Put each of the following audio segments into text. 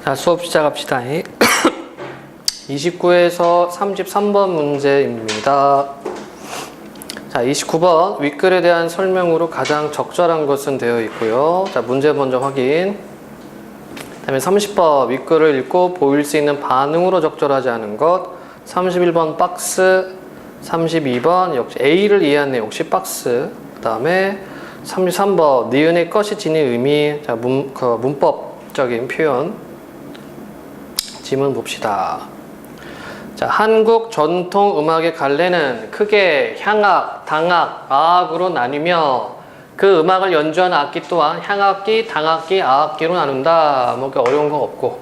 자, 수업 시작합시다. 29에서 33번 문제입니다. 자, 29번 윗글에 대한 설명으로 가장 적절한 것은 되어 있고요. 자, 문제 먼저 확인. 그 다음에 30번 윗글을 읽고 보일 수 있는 반응으로 적절하지 않은 것. 31번 박스. 32번 역시 A를 이해한 내용 역시 박스. 그 다음에 33번 니은의 것이 지닌 의미. 자, 문법적인 표현. 지문 봅시다. 자, 한국 전통 음악의 갈래는 크게 향악, 당악, 아악으로 나뉘며 그 음악을 연주하는 악기 또한 향악기, 당악기, 아악기로 나눈다. 뭐 어려운 거 없고.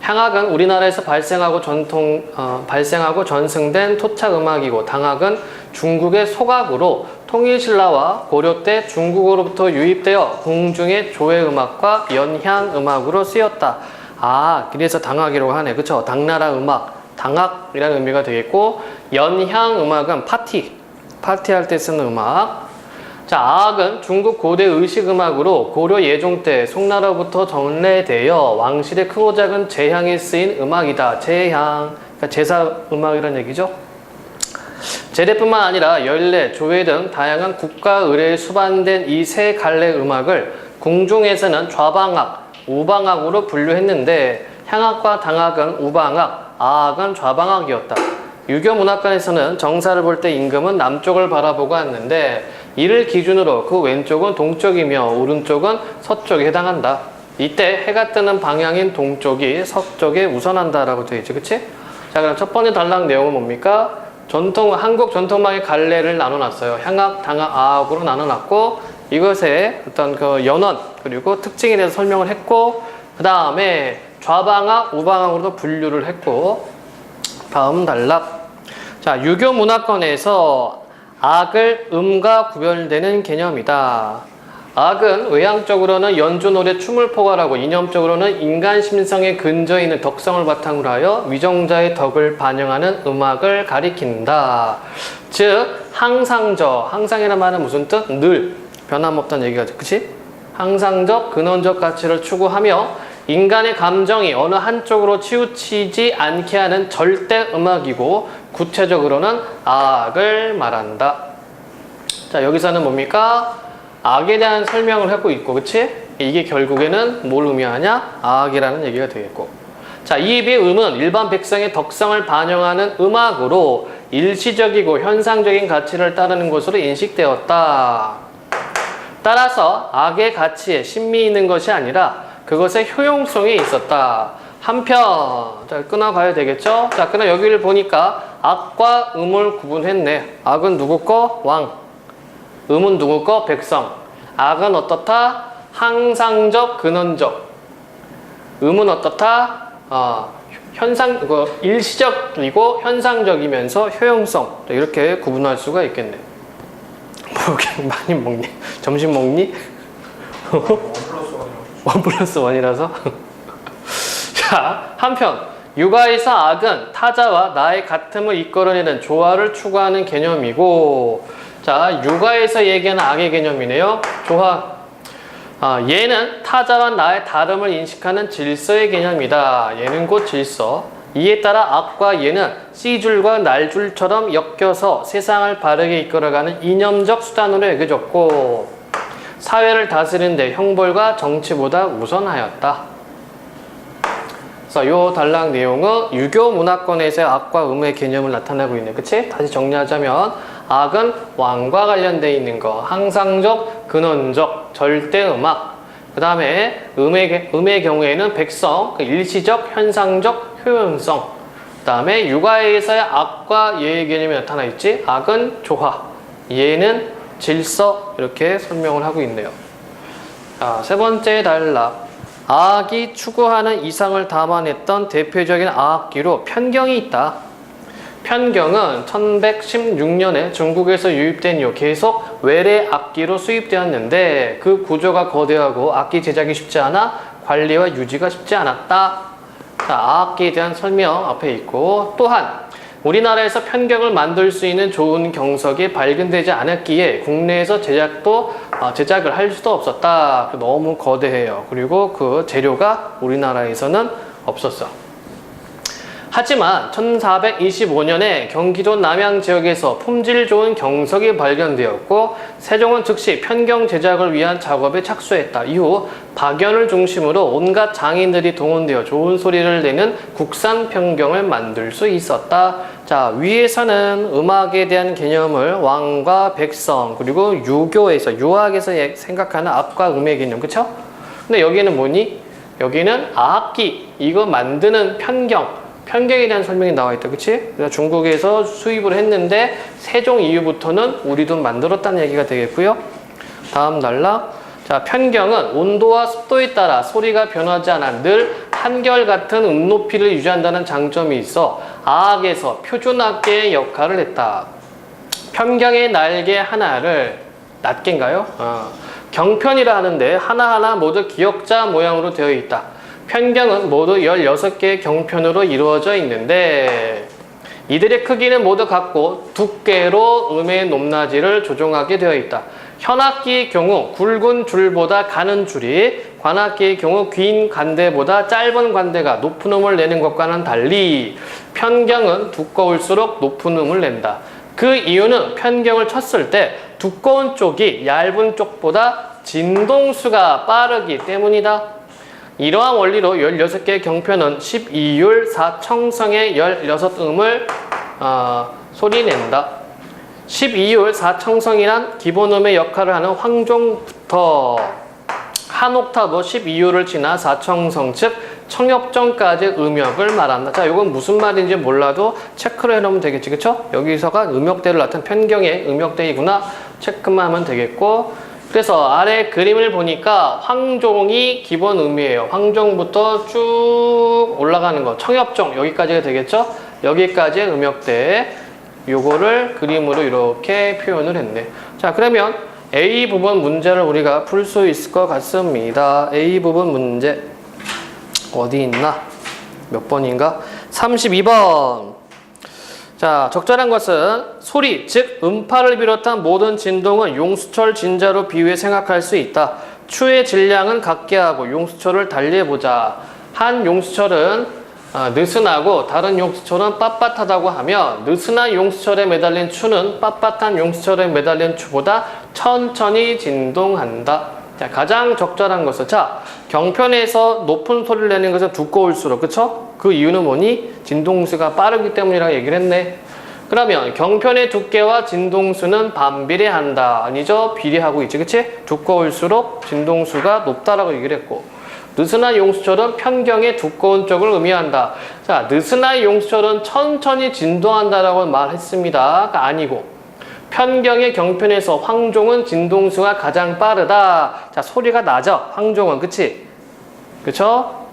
향악은 우리나라에서 발생하고 전승된 토착 음악이고, 당악은 중국의 소각으로 통일신라와 고려 때 중국으로부터 유입되어 궁중의 조회 음악과 연향 음악으로 쓰였다. 아, 그래서 당악이라고 하네. 그쵸? 당나라 음악, 당악이라는 의미가 되겠고, 연향 음악은 파티할 때 쓰는 음악. 자, 아악은 중국 고대 의식 음악으로 고려 예종 때 송나라부터 전래되어 왕실의 크고 작은 제향에 쓰인 음악이다. 제향, 그러니까 제사 음악이라는 얘기죠. 제례뿐만 아니라 연례, 조회 등 다양한 국가 의례에 수반된 이 세 갈래 음악을 궁중에서는 좌방악, 우방악으로 분류했는데, 향악과 당악은 우방악, 아악은 좌방악이었다. 유교 문학관에서는 정사를 볼 때 임금은 남쪽을 바라보고 앉는데, 이를 기준으로 그 왼쪽은 동쪽이며 오른쪽은 서쪽에 해당한다. 이때 해가 뜨는 방향인 동쪽이 서쪽에 우선한다라고 되어 있죠. 그치? 자, 그럼 첫 번째 단락 내용은 뭡니까? 한국 전통음악의 갈래를 나눠놨어요. 향악, 당악, 아악으로 나눠놨고, 이것의 어떤 그 연원, 그리고 특징에 대해서 설명을 했고, 그 다음에 좌방악, 우방악으로도 분류를 했고, 다음 단락. 자, 유교 문화권에서 악을 음과 구별되는 개념이다. 악은 외향적으로는 연주, 노래, 춤을 포괄하고 이념적으로는 인간 심성에 근저에 있는 덕성을 바탕으로 하여 위정자의 덕을 반영하는 음악을 가리킨다. 즉, 항상이라는 말은 무슨 뜻? 늘, 변함없다는 얘기가 죠. 그치? 항상적, 근원적 가치를 추구하며 인간의 감정이 어느 한쪽으로 치우치지 않게 하는 절대 음악이고, 구체적으로는 악을 말한다. 자, 여기서는 뭡니까? 악에 대한 설명을 하고 있고, 그치? 이게 결국에는 뭘 의미하냐? 악이라는 얘기가 되겠고. 자, 이에 비해 음은 일반 백성의 덕성을 반영하는 음악으로 일시적이고 현상적인 가치를 따르는 것으로 인식되었다. 따라서 악의 가치에 신미 있는 것이 아니라 그것의 효용성이 있었다. 한편, 자, 끊어가야 되겠죠? 자, 그럼 여기를 보니까 악과 음을 구분했네. 악은 누구 거? 왕. 음은 누구 거? 백성. 악은 어떻다? 항상적, 근원적. 음은 어떻다? 일시적이고 현상적이면서 효용성. 이렇게 구분할 수가 있겠네. 뭐 이렇게 많이 먹니? 점심 먹니? 1+1이라서? 자, 한편 육아에서 악은 타자와 나의 같음을 이끌어내는 조화를 추구하는 개념이고, 자, 육아에서 얘기하는 악의 개념이네요. 조화. 얘는 타자와 나의 다름을 인식하는 질서의 개념이다. 얘는 곧 질서. 이에 따라 악과 얘는 씨줄과 날줄처럼 엮여서 세상을 바르게 이끌어가는 이념적 수단으로 여겨졌고, 사회를 다스리는 데 형벌과 정치보다 우선하였다. 그래서 이 단락 내용은 유교 문화권에서의 악과 음의 개념을 나타내고 있네. 그치? 다시 정리하자면 악은 왕과 관련되어 있는 거, 항상적, 근원적, 절대 음악. 그 다음에 음의 경우에는 백성, 일시적, 현상적, 효용성. 그 다음에 육아에서의 악과 예의 개념이 나타나 있지. 악은 조화, 예는 질서. 이렇게 설명을 하고 있네요. 자, 세 번째 단락. 악이 추구하는 이상을 담아냈던 대표적인 악기로 편경이 있다. 편경은 1116년에 중국에서 유입된 이후 계속 외래 악기로 수입되었는데, 그 구조가 거대하고 악기 제작이 쉽지 않아 관리와 유지가 쉽지 않았다. 자, 악기에 대한 설명 앞에 있고, 또한 우리나라에서 편경을 만들 수 있는 좋은 경석이 발견되지 않았기에 국내에서 제작을 할 수도 없었다. 너무 거대해요. 그리고 그 재료가 우리나라에서는 없었어. 하지만 1425년에 경기도 남양 지역에서 품질 좋은 경석이 발견되었고 세종은 즉시 편경 제작을 위한 작업에 착수했다. 이후 박연을 중심으로 온갖 장인들이 동원되어 좋은 소리를 내는 국산 편경을 만들 수 있었다. 자, 위에서는 음악에 대한 개념을 왕과 백성 그리고 유교에서 유학에서 생각하는 악과 음의 개념, 그쵸? 근데 여기는 뭐니? 여기는 악기, 이거 만드는 편경에 대한 설명이 나와 있다. 그치? 그래서 중국에서 수입을 했는데 세종 이후부터는 우리도 만들었다는 얘기가 되겠고요. 다음 단락. 자, 편경은 온도와 습도에 따라 소리가 변하지 않아 늘 한결같은 높이를 유지한다는 장점이 있어 아악에서 표준악계의 역할을 했다. 편경의 날개 하나를 낱개인가요? 경편이라 하는데 하나하나 모두 기역자 모양으로 되어 있다. 편경은 모두 16개의 경편으로 이루어져 있는데 이들의 크기는 모두 같고 두께로 음의 높낮이를 조정하게 되어 있다. 현악기의 경우 굵은 줄보다 가는 줄이, 관악기의 경우 긴 관대보다 짧은 관대가 높은 음을 내는 것과는 달리 편경은 두꺼울수록 높은 음을 낸다. 그 이유는 편경을 쳤을 때 두꺼운 쪽이 얇은 쪽보다 진동수가 빠르기 때문이다. 이러한 원리로 16개의 경편은 12율 4청성의 16음을 소리낸다. 12율 4청성이란 기본음의 역할을 하는 황종부터 한 옥타브 12율을 지나 4청성, 즉 청엽정까지 음역을 말한다. 자, 이건 무슨 말인지 몰라도 체크를 해놓으면 되겠지, 그쵸? 여기서가 음역대를 나타낸 편경의 음역대이구나 체크만 하면 되겠고, 그래서 아래 그림을 보니까 황종이 기본 음이에요. 황종부터 쭉 올라가는 거, 청엽종 여기까지가 되겠죠? 여기까지의 음역대, 요거를 그림으로 이렇게 표현을 했네. 자, 그러면 A 부분 문제를 우리가 풀 수 있을 것 같습니다. A 부분 문제 어디 있나? 몇 번인가? 32번. 자, 적절한 것은 소리, 즉 음파를 비롯한 모든 진동은 용수철 진자로 비유해 생각할 수 있다. 추의 질량은 같게 하고 용수철을 달리해보자. 한 용수철은 느슨하고 다른 용수철은 빳빳하다고 하면 느슨한 용수철에 매달린 추는 빳빳한 용수철에 매달린 추보다 천천히 진동한다. 자, 가장 적절한 것은, 자, 경편에서 높은 소리를 내는 것은 두꺼울수록, 그쵸? 그 이유는 뭐니? 진동수가 빠르기 때문이라고 얘기를 했네. 그러면 경편의 두께와 진동수는 반비례한다. 아니죠? 비례하고 있지, 그치? 두꺼울수록 진동수가 높다라고 얘기를 했고, 느슨한 용수철은 편경의 두꺼운 쪽을 의미한다. 자, 느슨한 용수철은 천천히 진동한다라고 말했습니다. 그러니까 아니고, 편경의 경편에서 황종은 진동수가 가장 빠르다. 자, 소리가 나죠? 황종은, 그치? 그쵸?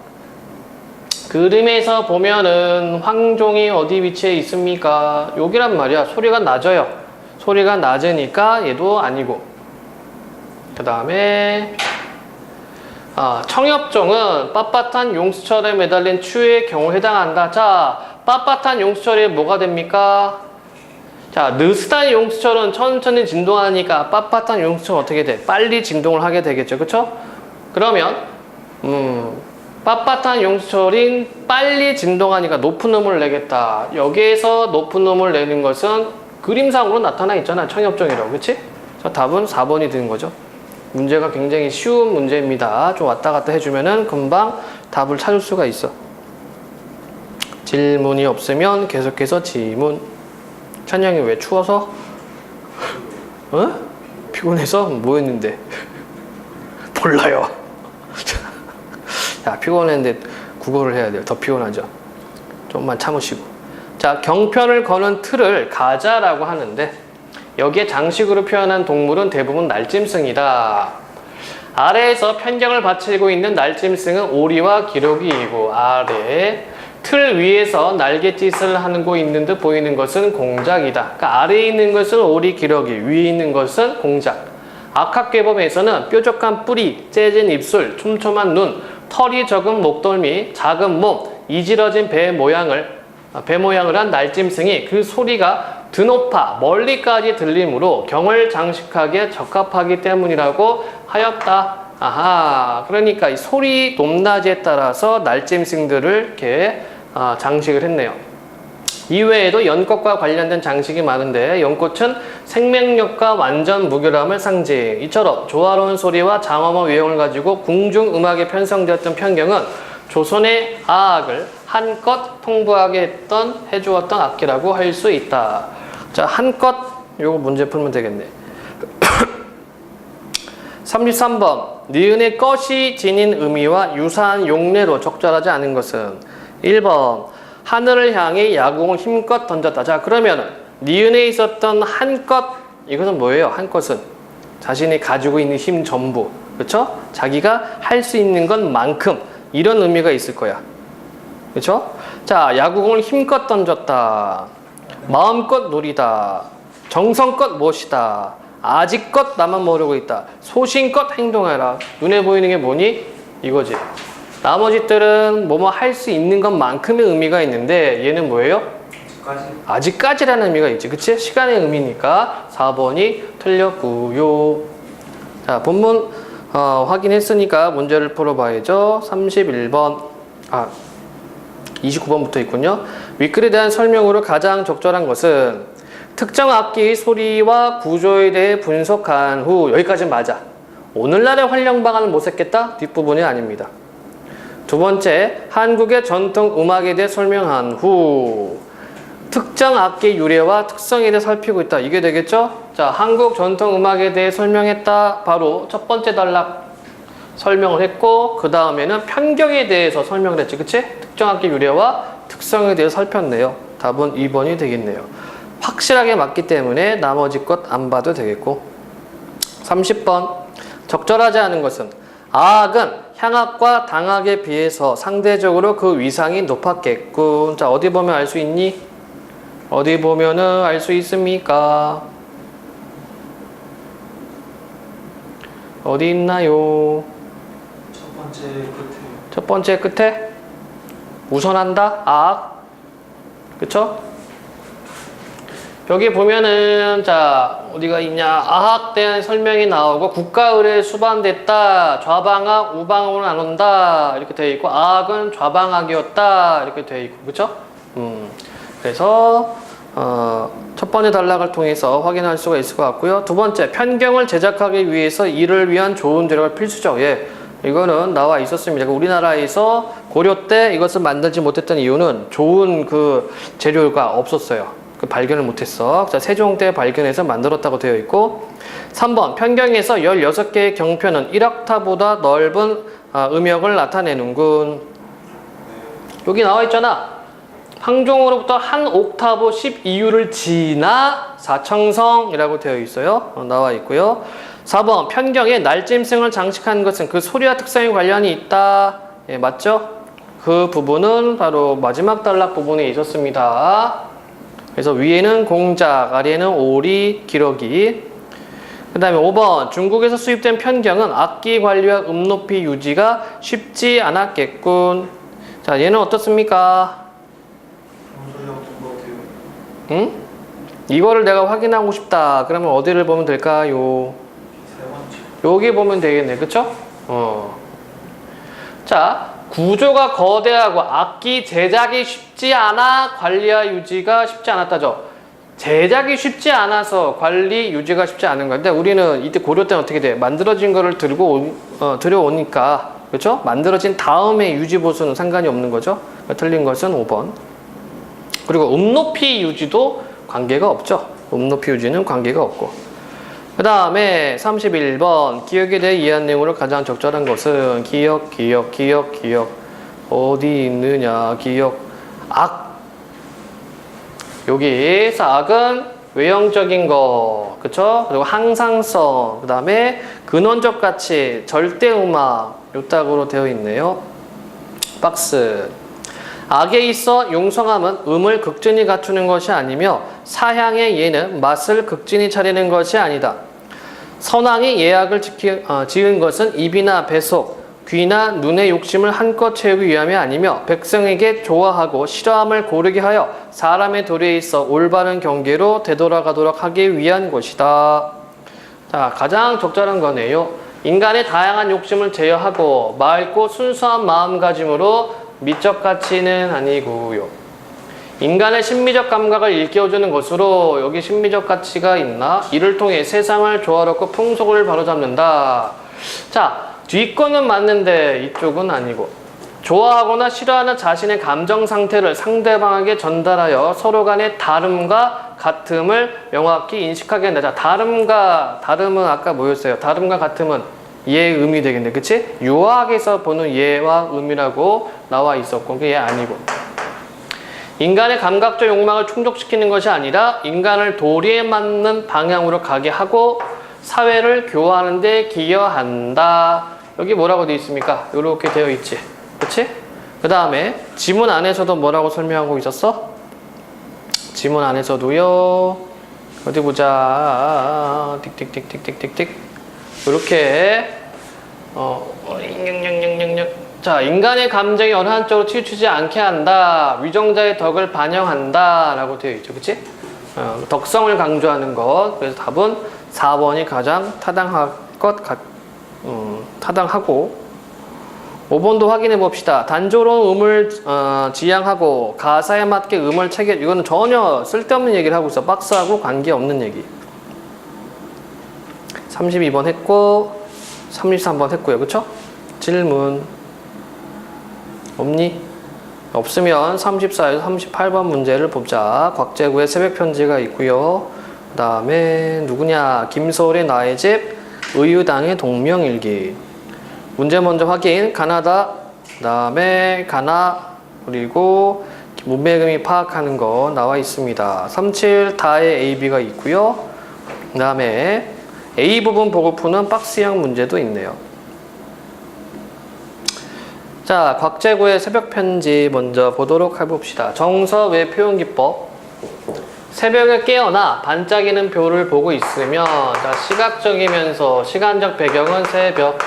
그림에서 보면은 황종이 어디 위치해 있습니까? 여기란 말이야. 소리가 낮아요. 소리가 낮으니까 얘도 아니고. 그 다음에 청엽종은 빳빳한 용수철에 매달린 추의 경우 해당한다. 자, 빳빳한 용수철이 뭐가 됩니까? 자, 느슨한 용수철은 천천히 진동하니까 빳빳한 용수철은 어떻게 돼? 빨리 진동을 하게 되겠죠. 그쵸? 그러면 빳빳한 용수철인 빨리 진동하니까 높은 음을 내겠다. 여기에서 높은 음을 내는 것은 그림상으로 나타나 있잖아. 청엽종이라고. 그치? 자, 답은 4번이 되는 거죠. 문제가 굉장히 쉬운 문제입니다. 좀 왔다 갔다 해주면은 금방 답을 찾을 수가 있어. 질문이 없으면 계속해서 질문. 찬양이 왜 추워서? 피곤해서? 뭐 했는데? 몰라요. 야, 피곤했는데 국어를 해야 돼요. 더 피곤하죠. 좀만 참으시고. 자, 경편을 거는 틀을 가자라고 하는데 여기에 장식으로 표현한 동물은 대부분 날짐승이다. 아래에서 편경을 받치고 있는 날짐승은 오리와 기러기이고 아래 틀 위에서 날갯짓을 하고 있는 듯 보이는 것은 공작이다. 그러니까 아래에 있는 것은 오리, 기러기, 위에 있는 것은 공작. 악학괴범에서는 뾰족한 뿌리, 째진 입술, 촘촘한 눈, 털이 적은 목덜미, 작은 몸, 이질어진 배 모양을 한 날짐승이 그 소리가 드높아 멀리까지 들리므로 경을 장식하기에 적합하기 때문이라고 하였다. 아하, 그러니까 이 소리 높낮이에 따라서 날짐승들을 이렇게 장식을 했네요. 이외에도 연꽃과 관련된 장식이 많은데 연꽃은 생명력과 완전 무결함을 상징. 이처럼 조화로운 소리와 장엄한 외형을 가지고 궁중음악에 편성되었던 편경은 조선의 아악을 한껏 통부하게 해주었던 악기라고 할 수 있다. 자, 한껏 요거 문제 풀면 되겠네. 33번 니은의 것이 지닌 의미와 유사한 용례로 적절하지 않은 것은 1번 하늘을 향해 야구공을 힘껏 던졌다. 자, 그러면은 니은에 있었던 한껏 이것은 뭐예요? 한껏은 자신이 가지고 있는 힘 전부, 그렇죠? 자기가 할 수 있는 것만큼 이런 의미가 있을 거야. 그렇죠? 자, 야구공을 힘껏 던졌다. 마음껏 누리다. 정성껏 멋이다. 아직껏 나만 모르고 있다. 소신껏 행동해라. 눈에 보이는 게 뭐니? 이거지. 나머지들은 뭐뭐 할 수 있는 것만큼의 의미가 있는데 얘는 뭐예요? 아직까지라는 의미가 있지. 그치? 시간의 의미니까 4번이 틀렸고요. 자, 본문 확인했으니까 문제를 풀어봐야죠. 31번 29번부터 있군요. 윗글에 대한 설명으로 가장 적절한 것은 특정 악기의 소리와 구조에 대해 분석한 후 여기까지는 맞아. 오늘날의 활용방안을 모색했다? 뒷부분이 아닙니다. 두 번째, 한국의 전통 음악에 대해 설명한 후 특정 악기의 유래와 특성에 대해 살피고 있다. 이게 되겠죠? 자, 한국 전통 음악에 대해 설명했다. 바로 첫 번째 단락 설명을 했고 그 다음에는 편경에 대해서 설명을 했지. 그치? 특정 악기 유래와 특성에 대해서 살폈네요. 답은 2번이 되겠네요. 확실하게 맞기 때문에 나머지 것 안 봐도 되겠고. 30번 적절하지 않은 것은 아악은 향악과 당악에 비해서 상대적으로 그 위상이 높았겠군. 자, 어디 보면 알 수 있니? 어디 보면은 알 수 있습니까? 어디 있나요? 첫 번째 끝에 우선한다? 아악. 그쵸? 여기 보면은 자 어디가 있냐, 아학에 대한 설명이 나오고 국가의례에 수반됐다, 좌방학 우방으로 나눈다 이렇게 되어 있고 아학은 좌방학이었다 이렇게 되어 있고, 그렇죠? 그래서 첫 번째 단락을 통해서 확인할 수가 있을 것 같고요. 두 번째, 편경을 제작하기 위해서 이를 위한 좋은 재료가 필수적. 예, 이거는 나와 있었습니다. 우리나라에서 고려 때 이것을 만들지 못했던 이유는 좋은 그 재료가 없었어요. 그 발견을 못했어. 자, 세종 때 발견해서 만들었다고 되어 있고, 3번 편경에서 16개의 경표는 1옥타보다 넓은 음역을 나타내는군. 여기 나와 있잖아. 황종으로부터 한 옥타브 12유를 지나 사청성이라고 되어 있어요. 나와 있고요. 4번 편경에 날짐승을 장식한 것은 그 소리와 특성에 관련이 있다. 예, 맞죠? 그 부분은 바로 마지막 단락 부분에 있었습니다. 그래서 위에는 공작, 아래에는 오리, 기러기. 그 다음에 5번 중국에서 수입된 편경은 악기 관리와 높이 유지가 쉽지 않았겠군. 자, 얘는 어떻습니까? 응? 이거를 내가 확인하고 싶다. 그러면 어디를 보면 될까요? 여기 보면 되겠네. 그쵸? 자, 구조가 거대하고 악기 제작이 쉽지 않아 관리와 유지가 쉽지 않았다죠. 제작이 쉽지 않아서 관리 유지가 쉽지 않은 건데, 우리는 이때 고려 때는 어떻게 돼? 만들어진 거를 들여오니까, 그렇죠? 만들어진 다음에 유지 보수는 상관이 없는 거죠. 틀린 것은 5번. 그리고 높이 유지도 관계가 없죠. 높이 유지는 관계가 없고. 그 다음에 31번 기억에 대해 이해한 내용으로 가장 적절한 것은 기억. 어디 있느냐? 기억. 악. 여기서 악은 외형적인 거, 그쵸? 그리고 항상성, 그 다음에 근원적 가치, 절대음악, 요 딱으로 되어 있네요. 박스. 악에 있어 용성함은 음을 극진히 갖추는 것이 아니며 사향의 예는 맛을 극진히 차리는 것이 아니다. 선왕이 예약을 지은 것은 입이나 배속, 귀나 눈의 욕심을 한껏 채우기 위함이 아니며 백성에게 좋아하고 싫어함을 고르게 하여 사람의 도리에 있어 올바른 경계로 되돌아가도록 하기 위한 것이다. 자, 가장 적절한 거네요. 인간의 다양한 욕심을 제어하고 맑고 순수한 마음가짐으로 미적 가치는 아니고요. 인간의 심미적 감각을 일깨워주는 것으로 여기 심미적 가치가 있나? 이를 통해 세상을 조화롭고 풍속을 바로잡는다. 자, 뒷거는 맞는데 이쪽은 아니고 좋아하거나 싫어하는 자신의 감정 상태를 상대방에게 전달하여 서로 간의 다름과 같음을 명확히 인식하게 한다. 자, 다름은 아까 뭐였어요? 다름과 같음은 예의 음이 되겠네. 그치? 유학에서 보는 예와 음이라고 나와 있었고 그게 아니고 인간의 감각적 욕망을 충족시키는 것이 아니라 인간을 도리에 맞는 방향으로 가게 하고 사회를 교화하는 데 기여한다. 여기 뭐라고 되어 있습니까? 이렇게 되어 있지. 그치? 그 다음에 지문 안에서도 뭐라고 설명하고 있었어? 지문 안에서도요. 어디 보자. 틱틱틱틱틱틱틱. 이렇게 자, 인간의 감정이 어느 한쪽으로 치우치지 않게 한다. 위정자의 덕을 반영한다. 라고 되어 있죠. 그치? 덕성을 강조하는 것. 그래서 답은 4번이 가장 타당하고 5번도 확인해 봅시다. 단조로운 음을 지향하고 가사에 맞게 음을 이거는 전혀 쓸데없는 얘기를 하고 있어. 박스하고 관계없는 얘기. 32번 했고 33번 했고요. 그쵸? 질문 없니? 없으면 34에서 38번 문제를 보자. 곽재구의 새벽편지가 있고요. 그 다음에 누구냐? 김소월의 나의 집, 의유당의 동명일기. 문제 먼저 확인. 가나다, 그 다음에 가나, 그리고 문맥음이 파악하는 거 나와 있습니다. 37 다의 AB가 있고요. 그 다음에 A 부분 보고 푸는 박스형 문제도 있네요. 자, 곽재구의 새벽편지 먼저 보도록 해봅시다. 정서 외 표현기법. 새벽에 깨어나 반짝이는 별을 보고 있으면, 자, 시각적이면서 시간적 배경은 새벽.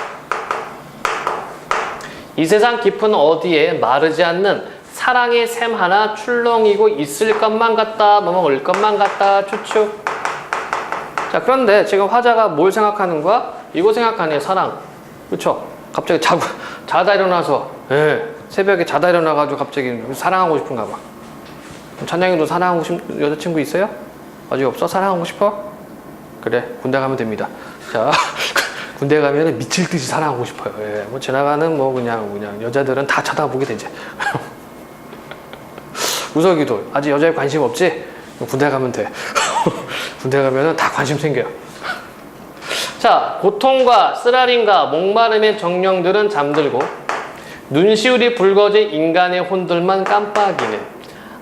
이 세상 깊은 어디에 마르지 않는 사랑의 샘 하나 출렁이고 있을 것만 같다, 올 것만 같다, 추측. 자, 그런데 지금 화자가 뭘 생각하는 거야? 이거 생각하네, 사랑. 그쵸? 갑자기 자다 일어나서, 새벽에 자다 일어나가지고 갑자기 사랑하고 싶은가 봐. 찬양이도 사랑하고 싶은 여자친구 있어요? 아직 없어? 사랑하고 싶어? 그래, 군대 가면 됩니다. 자, 군대 가면 미칠 듯이 사랑하고 싶어요. 뭐 지나가는 그냥 여자들은 다 쳐다보게 되지. 우석이도 아직 여자에 관심 없지? 군대 가면 돼. 군대 가면은 다 관심 생겨요. 자, 고통과 쓰라림과 목마름의 정령들은 잠들고 눈시울이 붉어진 인간의 혼들만 깜빡이는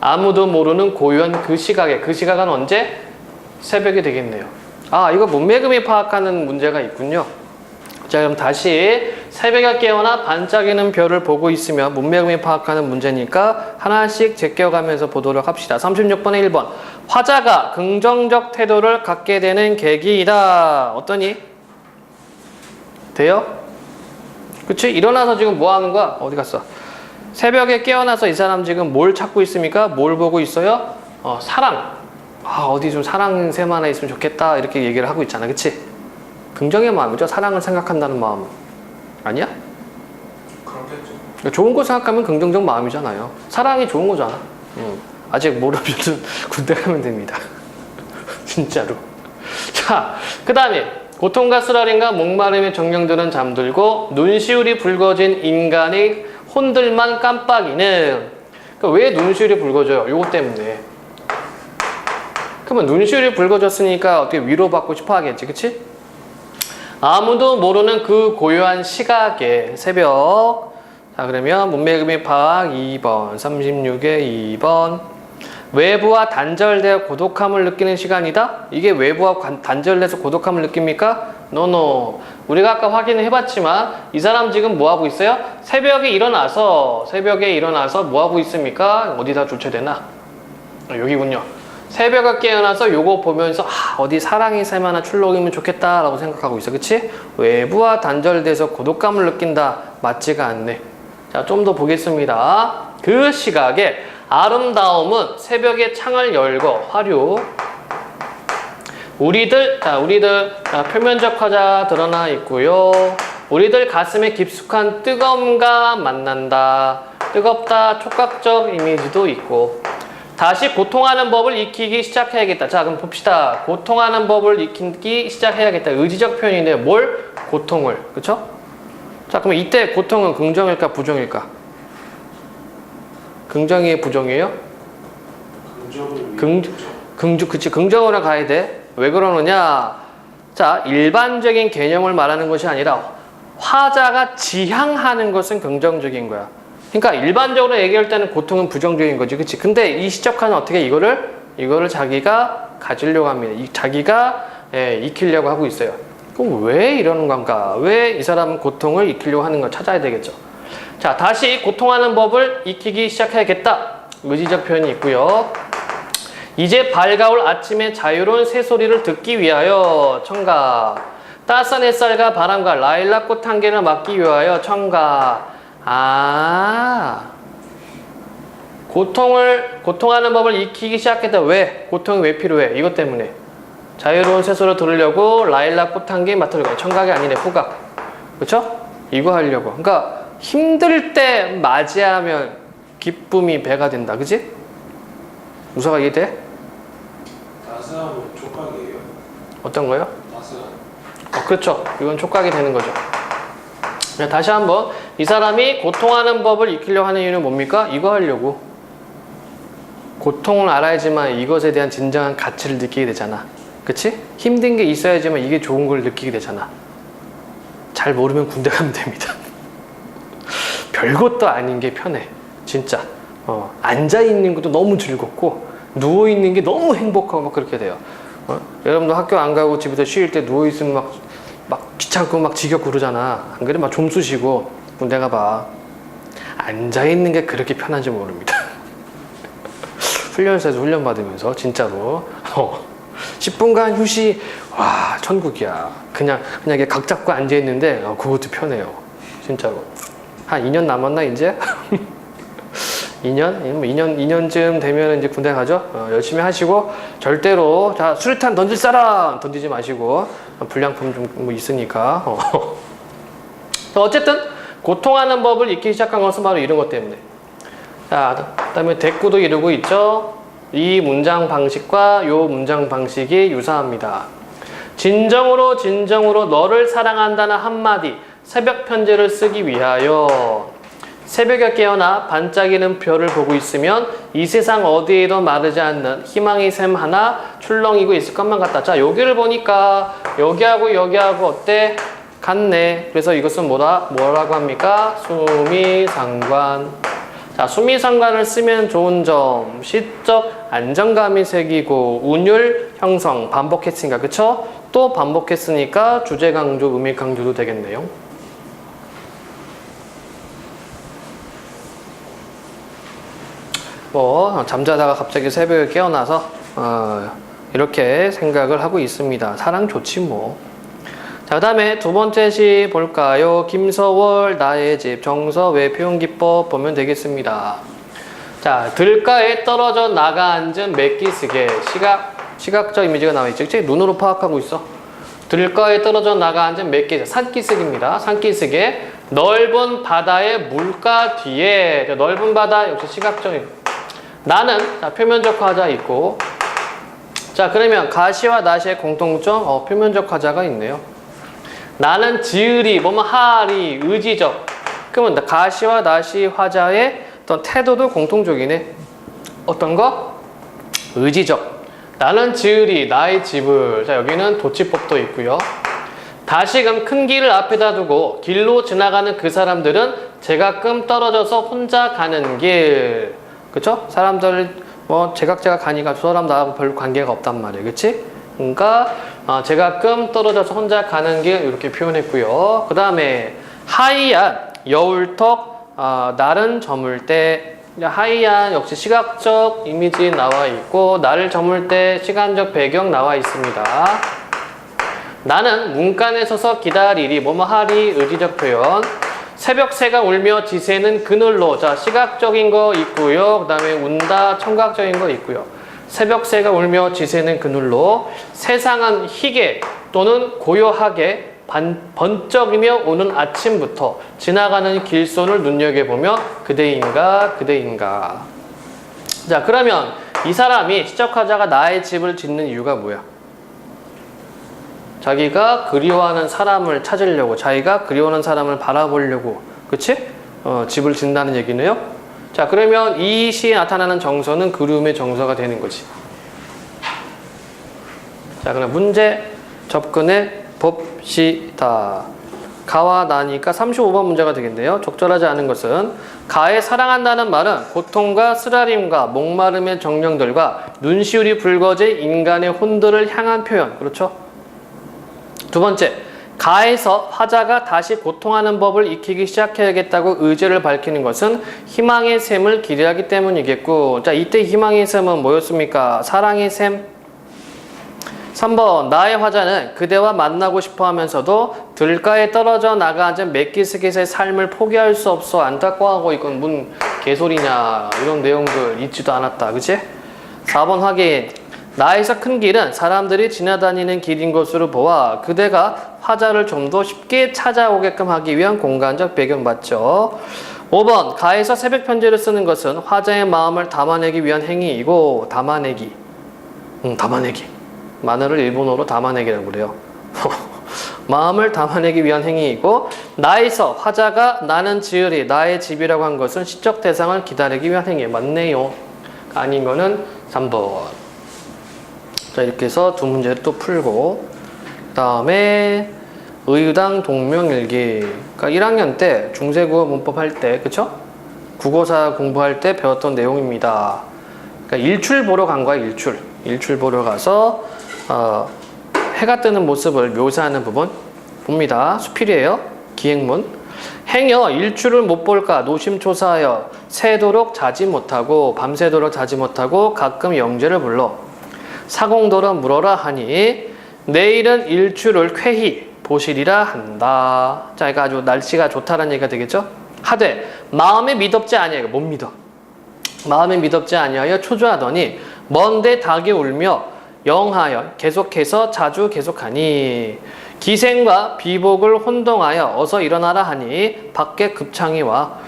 아무도 모르는 고요한 그 시각에, 그 시각은 언제? 새벽이 되겠네요. 아, 이거 문맥음이 파악하는 문제가 있군요. 자, 그럼 다시 새벽에 깨어나 반짝이는 별을 보고 있으면 문맥음이 파악하는 문제니까 하나씩 제껴가면서 보도록 합시다. 36번에 1번. 화자가 긍정적 태도를 갖게 되는 계기이다. 어떠니? 돼요? 그치? 일어나서 지금 뭐 하는 거야? 어디 갔어? 새벽에 깨어나서 이 사람 지금 뭘 찾고 있습니까? 뭘 보고 있어요? 사랑. 아, 어디 좀 사랑 샘 하나 있으면 좋겠다. 이렇게 얘기를 하고 있잖아. 그치? 긍정의 마음이죠. 사랑을 생각한다는 마음. 아니야? 그렇겠죠. 좋은 거 생각하면 긍정적 마음이잖아요. 사랑이 좋은 거잖아. 아직 모르면 군대 가면 됩니다. 진짜로. 자, 그 다음에 고통과 쓰라림과 목마름의 정령들은 잠들고 눈시울이 붉어진 인간의 혼들만 깜빡이는. 그러니까 왜 눈시울이 붉어져요? 요거 때문에. 그러면 눈시울이 붉어졌으니까 어떻게 위로받고 싶어 하겠지. 그치? 아무도 모르는 그 고요한 시각에 새벽. 자, 그러면 문맥음의 파악 2번, 36의 2번. 외부와 단절되어 고독함을 느끼는 시간이다? 이게 외부와 단절돼서 고독함을 느낍니까? 노노. 우리가 아까 확인을 해봤지만 이 사람 지금 뭐하고 있어요? 새벽에 일어나서 뭐하고 있습니까? 어디다 조체되나? 여기군요. 새벽에 깨어나서 요거 보면서 어디 사랑이 샘하나 출렁이면 좋겠다 라고 생각하고 있어. 그치? 외부와 단절돼서 고독감을 느낀다. 맞지가 않네. 자, 좀 더 보겠습니다. 그 시각에 아름다움은 새벽에 창을 열고 화류 우리들, 표면적 화자 드러나 있고요. 우리들 가슴에 깊숙한 뜨거움과 만난다. 뜨겁다, 촉각적 이미지도 있고. 다시 고통하는 법을 익히기 시작해야겠다. 자, 그럼 봅시다. 고통하는 법을 익히기 시작해야겠다. 의지적 표현인데 뭘? 고통을. 그쵸? 자, 그럼 이때 고통은 긍정일까, 부정일까? 긍정이에요, 부정이에요? 그치, 긍정으로 가야 돼. 왜 그러느냐? 자, 일반적인 개념을 말하는 것이 아니라 화자가 지향하는 것은 긍정적인 거야. 그러니까 일반적으로 얘기할 때는 고통은 부정적인 거지, 그치? 근데 이 시적화는 어떻게 이거를 자기가 가지려고 합니다. 자기가 익히려고 하고 있어요. 그럼 왜 이러는 건가? 왜 이 사람은 고통을 익히려고 하는 걸 찾아야 되겠죠. 자, 다시 고통하는 법을 익히기 시작해야겠다. 의지적 표현이 있고요. 이제 밝아올 아침의 자유로운 새소리를 듣기 위하여 청가. 따스한 햇살과 바람과 라일락 꽃 한 개를 맡기 위하여 청가. 고통하는 법을 익히기 시작했다. 왜? 고통이 왜 필요해? 이것 때문에. 자유로운 새소리를 들으려고 라일락 꽃 한 개 맡으려고. 청각이 아니네, 후각. 그쵸? 이거 하려고. 그러니까 힘들 때 맞이하면 기쁨이 배가 된다. 그치? 우사가 이해돼? 따스함은 촉각이에요. 어떤 거요? 따스함. 그렇죠. 이건 촉각이 되는 거죠. 다시 한번 이 사람이 고통하는 법을 익히려고 하는 이유는 뭡니까? 이거 하려고. 고통을 알아야지만 이것에 대한 진정한 가치를 느끼게 되잖아. 그치? 힘든 게 있어야지만 이게 좋은 걸 느끼게 되잖아. 잘 모르면 군대 가면 됩니다. 별것도 아닌 게 편해. 진짜. 앉아있는 것도 너무 즐겁고 누워있는 게 너무 행복하고 막 그렇게 돼요. 여러분도 학교 안 가고 집에서 쉴 때 누워있으면 막 귀찮고 막 지겹고 그러잖아. 안 그래? 막 좀 쑤시고. 군대 가봐. 앉아있는 게 그렇게 편한지 모릅니다. 훈련소에서 훈련 받으면서 진짜로 10분간 휴식. 와, 천국이야. 그냥 이렇게 각 잡고 앉아있는데 그것도 편해요. 진짜로. 한 2년 남았나 이제? 2년쯤 되면 이제 군대 가죠. 열심히 하시고 절대로 자 수류탄 던질 사람 던지지 마시고 불량품 좀 뭐 있으니까. 어쨌든 고통하는 법을 익히기 시작한 것은 바로 이런 것 때문에. 자, 그다음에 대꾸도 이루고 있죠. 이 문장 방식과 요 문장 방식이 유사합니다. 진정으로 너를 사랑한다는 한마디 새벽 편지를 쓰기 위하여. 새벽에 깨어나 반짝이는 별을 보고 있으면 이 세상 어디에도 마르지 않는 희망의 샘 하나 출렁이고 있을 것만 같다. 자, 여기를 보니까 여기하고 어때? 같네. 그래서 이것은 뭐라고 합니까? 수미상관. 자, 수미상관을 쓰면 좋은 점, 시적 안정감이 생기고 운율 형성, 반복했으니까, 그쵸? 또 반복했으니까 주제 강조, 의미 강조도 되겠네요. 잠자다가 갑자기 새벽에 깨어나서 이렇게 생각을 하고 있습니다. 사랑 좋지 뭐. 자, 그 다음에 두 번째 시 볼까요? 김서월 나의 집 정서외 표현기법 보면 되겠습니다. 자, 들가에 떨어져 나가 앉은 맥기스게 시각적 이미지가 나와 있죠. 즉 눈으로 파악하고 있어. 들가에 떨어져 나가 앉은 맥기스 산기슭입니다. 산기슭에 넓은 바다의 물가 뒤에 넓은 바다 역시 시각적인 나는 표면적 화자 있고. 자, 그러면 가시와 나시의 공통점 표면적 화자가 있네요. 나는 지으리 하리 의지적. 그러면 가시와 나시 화자의 어떤 태도도 공통적이네. 어떤 거? 의지적. 나는 지으리 나의 집을. 자, 여기는 도치법도 있고요. 다시금 큰 길을 앞에다 두고 길로 지나가는 그 사람들은 제가끔 떨어져서 혼자 가는 길. 그쵸? 사람들 제각제각 가니까 저 사람 나하고 별 관계가 없단 말이에요. 그치? 그러니까 제가끔 떨어져서 혼자 가는 길 이렇게 표현했고요. 그 다음에 하이안 여울턱 날은 저물 때. 하이안 역시 시각적 이미지 나와 있고 날을 저물 때 시간적 배경 나와 있습니다. 나는 문간에 서서 기다리리 하리 의지적 표현. 새벽 새가 울며 지새는 그늘로. 자, 시각적인 거 있고요. 그 다음에 운다 청각적인 거 있고요. 새벽새가 울며 지새는 그늘로 세상은 희게 또는 고요하게 번쩍이며 오는 아침부터 지나가는 길손을 눈여겨보며 그대인가 그대인가. 자, 그러면 이 사람이 시적화자가 나의 집을 짓는 이유가 뭐야? 자기가 그리워하는 사람을 찾으려고, 자기가 그리워하는 사람을 바라보려고, 그치? 집을 짓는다는 얘기네요. 자, 그러면 이 시에 나타나는 정서는 그리움의 정서가 되는 거지. 자, 그럼 문제 접근해 봅시다. 가와 나니까 35번 문제가 되겠네요. 적절하지 않은 것은 가에 사랑한다는 말은 고통과 쓰라림과 목마름의 정령들과 눈시울이 붉어질 인간의 혼들을 향한 표현. 그렇죠? 두 번째, 가에서 화자가 다시 고통하는 법을 익히기 시작해야겠다고 의지를 밝히는 것은 희망의 샘을 기대하기 때문이겠고, 자, 이때 희망의 샘은 뭐였습니까? 사랑의 샘. 3번, 나의 화자는 그대와 만나고 싶어 하면서도 들가에 떨어져 나가 앉은 메기스겟의 삶을 포기할 수 없어 안타까워하고 이건 뭔 개소리냐 이런 내용들 잊지도 않았다. 그치? 4번 확인. 나에서 큰 길은 사람들이 지나다니는 길인 것으로 보아 그대가 화자를 좀 더 쉽게 찾아오게끔 하기 위한 공간적 배경 맞죠? 5번, 가에서 새벽 편지를 쓰는 것은 화자의 마음을 담아내기 위한 행위이고, 담아내기. 마늘을 일본어로 담아내기라고 그래요. 마음을 담아내기 위한 행위이고, 나에서 화자가 나는 지으리 나의 집이라고 한 것은 시적 대상을 기다리기 위한 행위. 맞네요. 아닌 거는 3번. 자, 이렇게 해서 두 문제를 또 풀고, 그 다음에 의당 동명일기. 그러니까 1학년 때 중세국어 문법 할 때, 그쵸? 국어사 공부할 때 배웠던 내용입니다. 그러니까 일출 보러 간 거야, 일출. 일출 보러 가서 해가 뜨는 모습을 묘사하는 부분 봅니다. 수필이에요. 기행문. 행여 일출을 못 볼까 노심초사하여 새도록 자지 못하고 밤새도록 자지 못하고 가끔 영재를 불러 사공도로 물어라 하니 내일은 일출을 쾌히 보시리라 한다. 자, 그러니까 아주 날씨가 좋다라는 얘기가 되겠죠? 하되 마음에 미덥지 아니하여, 못 믿어. 마음에 미덥지 아니하여 초조하더니 먼데 닭이 울며 영하여 계속해서 자주 계속하니 기생과 비복을 혼동하여 어서 일어나라 하니 밖에 급창이 와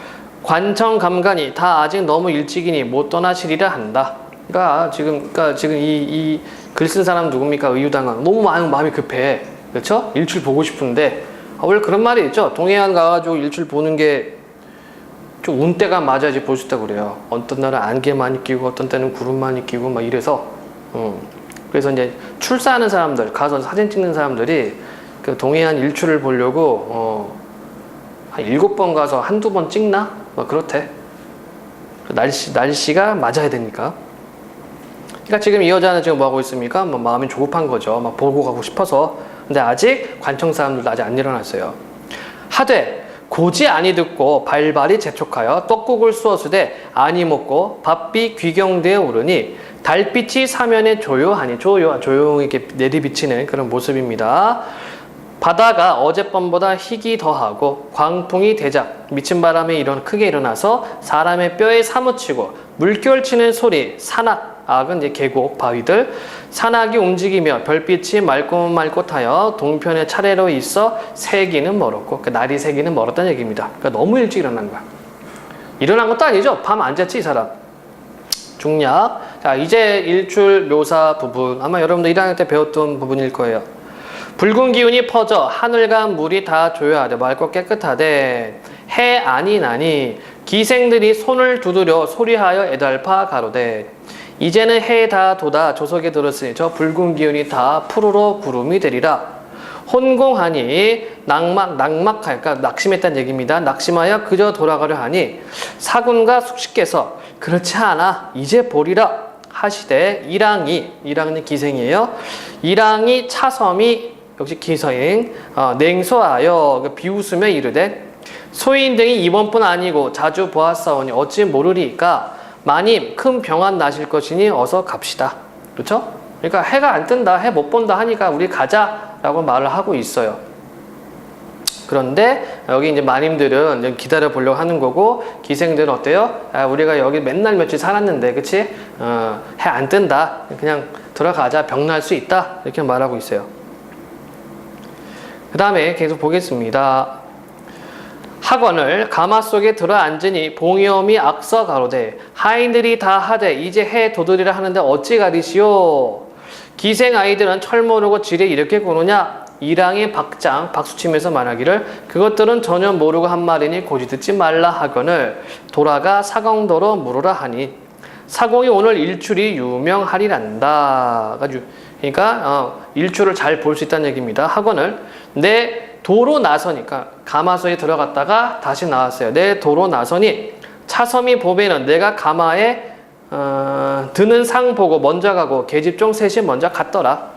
관청 감간이 다 아직 너무 일찍이니 못 떠나시리라 한다. 그러니까 지금 이 글 쓴 사람 누굽니까? 의유당은 너무 마음이 급해. 그렇죠? 일출 보고 싶은데 원래 그런 말이 있죠. 동해안 가가지고 일출 보는 게 좀 운때가 맞아야지 볼 수 있다고 그래요. 어떤 날은 안개 많이 끼고 어떤 때는 구름 많이 끼고 막 이래서 그래서 이제 출사하는 사람들, 가서 사진 찍는 사람들이 그 동해안 일출을 보려고 한 7번 가서 한두 번 찍나? 뭐 그렇대. 날씨가 맞아야 되니까. 그러니까 지금 이 여자는 지금 뭐 하고 있습니까? 뭐 마음이 조급한 거죠. 막 보고 가고 싶어서. 근데 아직 관청 사람들도 아직 안 일어났어요. 하되 고지 아니 듣고 발발이 재촉하여 떡국을 쑤었으되 아니 먹고 밥비 귀경대에 오르니 달빛이 사면에 조용하니 조용히 이렇게 내리비치는 그런 모습입니다. 바다가 어젯밤보다 희기 더하고 광풍이 대작 미친 바람에 크게 일어나서 사람의 뼈에 사무치고 물결 치는 소리 산악 악은 이제 계곡 바위들 산악이 움직이며 별빛이 말꽃말꽃하여 동편에 차례로 있어 세기는 멀었고 그 날이 세기는 멀었다는 얘기입니다. 그러니까 너무 일찍 일어난 거야. 일어난 것도 아니죠. 밤 안 잤지 이 사람. 중략. 자, 이제 일출 묘사 부분 아마 여러분들 1학년 때 배웠던 부분일 거예요. 붉은 기운이 퍼져 하늘과 물이 다 조여하되 맑고 깨끗하되 해 아니 나니 기생들이 손을 두드려 소리하여 애달파 가로되 이제는 해 다 돋아 조석에 들었으니 저 붉은 기운이 다 푸르러 구름이 되리라. 혼공하니 그러니까 낙심했다는 얘기입니다. 낙심하여 그저 돌아가려 하니 사군과 숙식께서 그렇지 않아 이제 보리라 하시되 이랑이 기생이에요. 이랑이 차섬이 역시 기서행 냉소하여 비웃으며 이르되 소인 등이 이번뿐 아니고 자주 보았사오니 어찌 모르리까 마님 큰 병환 나실 것이니 어서 갑시다. 그렇죠? 그러니까 해가 안 뜬다, 해 못 본다 하니까 우리 가자라고 말을 하고 있어요. 그런데 여기 이제 마님들은 기다려 보려고 하는 거고, 기생들은 어때요? 우리가 여기 맨날 며칠 살았는데, 그치? 해 안 뜬다. 그냥 들어가자. 병 날 수 있다. 이렇게 말하고 있어요. 그 다음에 계속 보겠습니다. 학원을 가마 속에 들어 앉으니 봉염이 악서 가로되 하인들이 다 하되 이제 해 도들이라 하는데 어찌 가리시오. 기생 아이들은 철 모르고 지레 이렇게 구느냐. 이랑의 박장 박수치면서 말하기를 그것들은 전혀 모르고 한 말이니 고지 듣지 말라 하거늘 돌아가 사공도로 물으라 하니 사공이 오늘 일출이 유명하리란다. 그러니까 일출을 잘 볼 수 있다는 얘기입니다. 학원을 내 도로 나서니까 가마소에 들어갔다가 다시 나왔어요. 내 도로 나서니 차섬이 보배는 내가 가마에 드는 상 보고 먼저 가고 계집종 셋이 먼저 갔더라.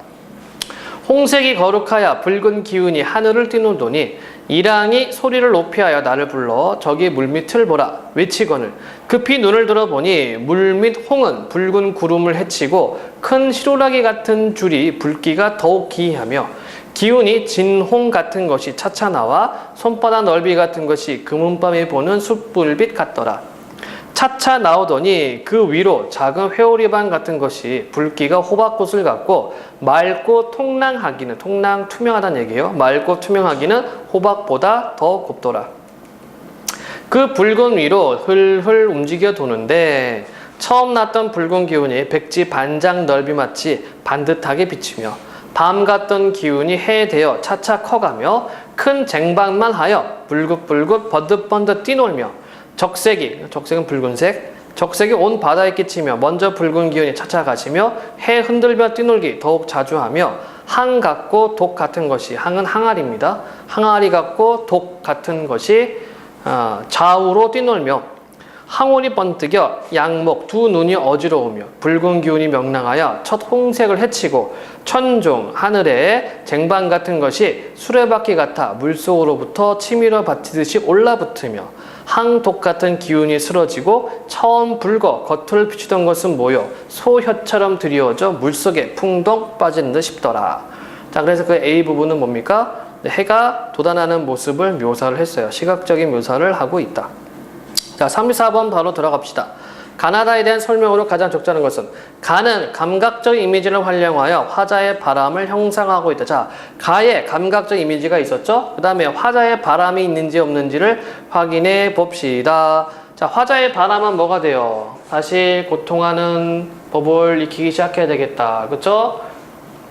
홍색이 거룩하여 붉은 기운이 하늘을 뛰놀더니 이랑이 소리를 높이하여 나를 불러 저기 물밑을 보라 외치거늘 급히 눈을 들어보니 물밑 홍은 붉은 구름을 헤치고 큰 시로라기 같은 줄이 붉기가 더욱 기이하며 기운이 진홍 같은 것이 차차 나와 손바닥 넓이 같은 것이 금은밤에 보는 숯불빛 같더라. 차차 나오더니 그 위로 작은 회오리반 같은 것이 붉기가 호박꽃을 갖고 맑고 통랑하기는 통랑 투명하다는 얘기예요. 맑고 투명하기는 호박보다 더 곱더라. 그 붉은 위로 흘흘 움직여 도는데 처음 났던 붉은 기운이 백지 반장 넓이 마치 반듯하게 비치며 밤 같던 기운이 해 되어 차차 커가며 큰 쟁반만 하여 불긋불긋 번듯번듯 뛰놀며 적색은 붉은색, 적색이 온 바다에 끼치며 먼저 붉은 기운이 차차 가시며 해 흔들며 뛰놀기 더욱 자주 하며 항 같고 독 같은 것이 항은 항아리입니다. 항아리 같고 독 같은 것이 좌우로 뛰놀며 항온이 번뜩여 양목 두 눈이 어지러우며 붉은 기운이 명랑하여 첫 홍색을 헤치고 천종 하늘에 쟁반 같은 것이 수레바퀴 같아 물속으로부터 치밀어 받치듯이 올라붙으며 항독 같은 기운이 쓰러지고 처음 붉어 겉을 비추던 것은 모여 소혀처럼 드리워져 물속에 풍덩 빠진 듯 싶더라. 자, 그래서 그 A 부분은 뭡니까? 해가 돋아나는 모습을 묘사를 했어요. 시각적인 묘사를 하고 있다. 자, 34번 바로 들어갑시다. 가나다에 대한 설명으로 가장 적절한 것은 가는 감각적 이미지를 활용하여 화자의 바람을 형상하고 있다. 자, 가에 감각적 이미지가 있었죠? 그 다음에 화자의 바람이 있는지 없는지를 확인해 봅시다. 자, 화자의 바람은 뭐가 돼요? 다시 고통하는 법을 익히기 시작해야 되겠다. 그쵸?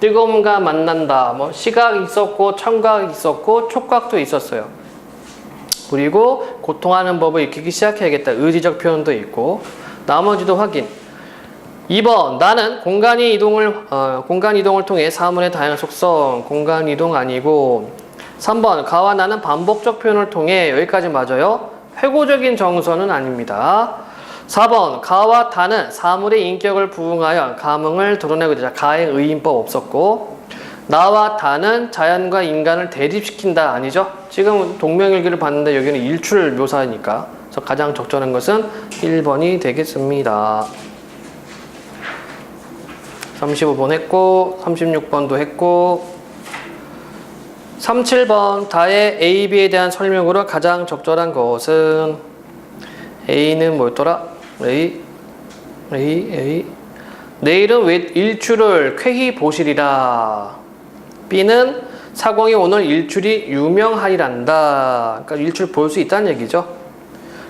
뜨거움과 만난다. 뭐 시각이 있었고 청각이 있었고 촉각도 있었어요. 그리고 고통하는 법을 익히기 시작해야겠다. 의지적 표현도 있고 나머지도 확인. 2번 나는 공간 이동을 통해 사물의 다양한 속성 공간 이동 아니고 3번 가와 나는 반복적 표현을 통해 여기까지 맞아요. 회고적인 정서는 아닙니다. 4번 가와 다는 사물의 인격을 부응하여 감흥을 드러내고 있다. 가의 의인법 없었고 나와 다는 자연과 인간을 대립시킨다 아니죠? 지금 동명일기를 봤는데 여기는 일출 묘사니까 그래서 가장 적절한 것은 1번이 되겠습니다. 35번 했고 36번도 했고 37번 다의 A, B에 대한 설명으로 가장 적절한 것은 A는 뭐였더라? A 내일은 왜 일출을 쾌히 보시리라. B는 사공이 오늘 일출이 유명하리란다. 그러니까 일출 볼 수 있다는 얘기죠.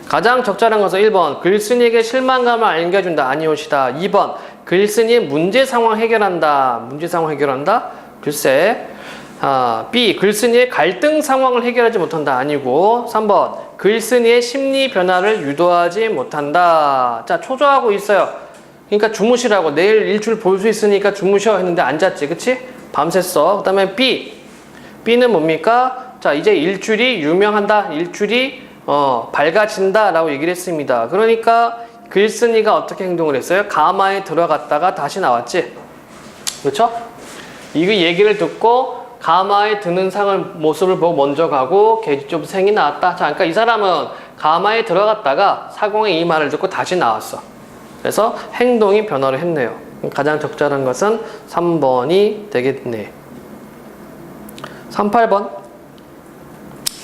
가장 적절한 것은 1번 글쓴이에게 실망감을 안겨준다. 아니오시다. 2번 글쓴이의 문제 상황 해결한다. 문제 상황 해결한다? 글쎄. B. 글쓴이의 갈등 상황을 해결하지 못한다. 아니고 3번 글쓴이의 심리 변화를 유도하지 못한다. 자, 초조하고 있어요. 그러니까 주무시라고. 내일 일출 볼 수 있으니까 주무셔 했는데 안 잤지. 그치? 밤샜어. 그 다음에 B는 뭡니까? 자, 이제 일출이 유명한다. 일출이 밝아진다 라고 얘기를 했습니다. 그러니까 글쓴이가 어떻게 행동을 했어요? 가마에 들어갔다가 다시 나왔지. 그렇죠? 이 얘기를 듣고 가마에 드는 모습을 보고 먼저 가고 계집종 생이 나왔다. 자, 그러니까 이 사람은 가마에 들어갔다가 사공의 이 말을 듣고 다시 나왔어. 그래서 행동이 변화를 했네요. 가장 적절한 것은 3번이 되겠네. 38번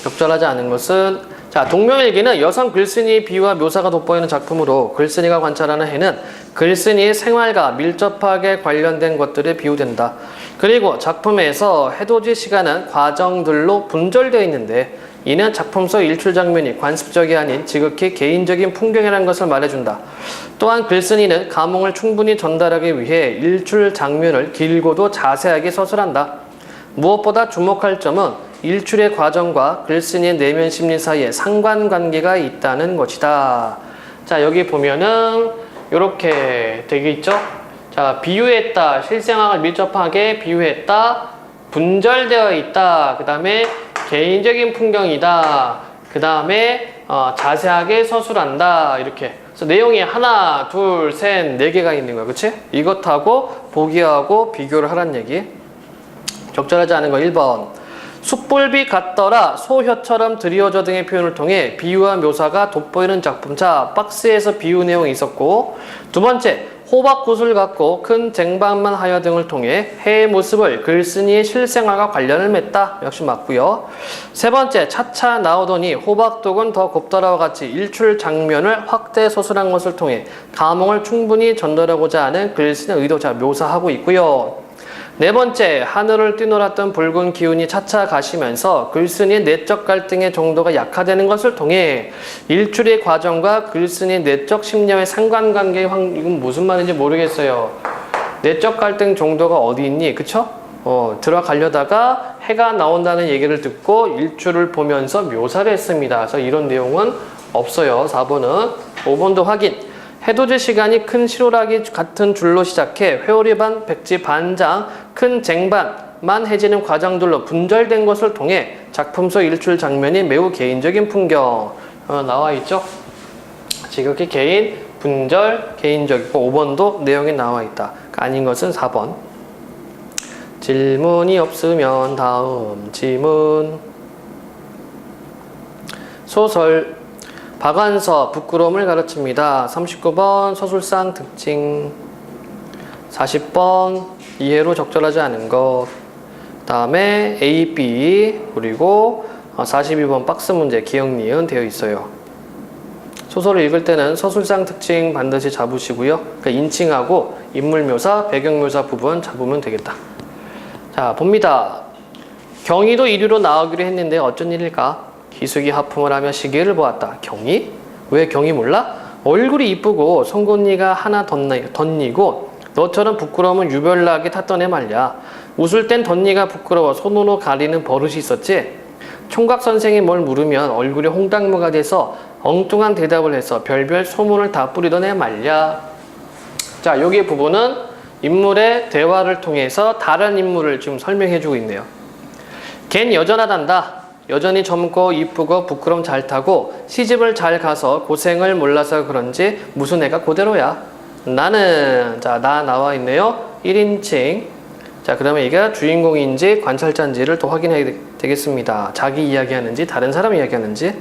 적절하지 않은 것은 자, 동명일기는 여성 글쓴이의 비유와 묘사가 돋보이는 작품으로 글쓴이가 관찰하는 해는 글쓴이의 생활과 밀접하게 관련된 것들에 비유된다. 그리고 작품에서 해돋이 시간은 과정들로 분절되어 있는데 이는 작품 속 일출 장면이 관습적이 아닌 지극히 개인적인 풍경이라는 것을 말해준다. 또한 글쓴이는 감흥을 충분히 전달하기 위해 일출 장면을 길고도 자세하게 서술한다. 무엇보다 주목할 점은 일출의 과정과 글쓴이의 내면 심리 사이에 상관관계가 있다는 것이다. 자, 여기 보면은 이렇게 되어 있죠. 자, 비유했다. 실생활을 밀접하게 비유했다. 분절되어 있다. 그 다음에 개인적인 풍경이다. 그 다음에 자세하게 서술한다. 이렇게. 그래서 내용이 하나, 둘, 셋, 네 개가 있는 거야. 그치? 이것하고 보기하고 비교를 하란 얘기. 적절하지 않은 거 1번. 숯불비 같더라, 소혀처럼 드리워져 등의 표현을 통해 비유와 묘사가 돋보이는 작품. 자, 박스에서 비유 내용이 있었고, 두 번째, 호박굿을 갖고 큰 쟁반만 하여 등을 통해 해의 모습을 글쓴이의 실생활과 관련을 맺다. 역시 맞고요. 세 번째, 차차 나오더니 호박독은 더 곱더라와 같이 일출 장면을 확대 서술한 것을 통해 감흥을 충분히 전달하고자 하는 글쓴이의 의도. 자, 묘사하고 있고요. 네 번째, 하늘을 뛰놀았던 붉은 기운이 차차 가시면서 글쓴이의 내적 갈등의 정도가 약화되는 것을 통해 일출의 과정과 글쓴이의 내적 심리와의 상관관계의 이건 무슨 말인지 모르겠어요. 내적 갈등 정도가 어디 있니? 그쵸? 들어가려다가 해가 나온다는 얘기를 듣고 일출을 보면서 묘사를 했습니다. 그래서 이런 내용은 없어요. 4번은. 5번도 확인. 해돋이 시간이 큰 시로라기 같은 줄로 시작해 회오리 반, 백지 반장, 큰 쟁반만 해지는 과정들로 분절된 것을 통해 작품 속 일출 장면이 매우 개인적인 풍경. 나와 있죠? 지극히 개인, 분절, 개인적이고 5번도 내용이 나와 있다. 아닌 것은 4번. 질문이 없으면 다음 지문. 소설. 박완서, 부끄러움을 가르칩니다. 39번, 서술상 특징. 40번, 이해로 적절하지 않은 것. 다음에 A, B, 그리고 42번 박스 문제, 기억, 니은 되어 있어요. 소설을 읽을 때는 서술상 특징 반드시 잡으시고요. 그러니까 인칭하고 인물묘사, 배경묘사 부분 잡으면 되겠다. 자, 봅니다. 경희도 이류로 나오기로 했는데 어쩐 일일까? 기숙이 하품을 하며 시계를 보았다. 경희? 왜 경희 몰라? 얼굴이 이쁘고 송곳니가 하나 덧니고 너처럼 부끄러움은 유별나게 탔던 애 말이야. 웃을 땐 덧니가 부끄러워 손으로 가리는 버릇이 있었지. 총각 선생이 뭘 물으면 얼굴이 홍당무가 돼서 엉뚱한 대답을 해서 별별 소문을 다 뿌리던 애 말이야. 자, 여기 부분은 인물의 대화를 통해서 다른 인물을 지금 설명해주고 있네요. 걘 여전하단다. 여전히 젊고 이쁘고 부끄럼 잘 타고 시집을 잘 가서 고생을 몰라서 그런지 무슨 애가 그대로야. 나는 자, 나 나와 있네요. 1인칭. 자, 그러면 이게 주인공인지 관찰자인지를 또 확인해야 되겠습니다. 자기 이야기하는지 다른 사람 이야기하는지.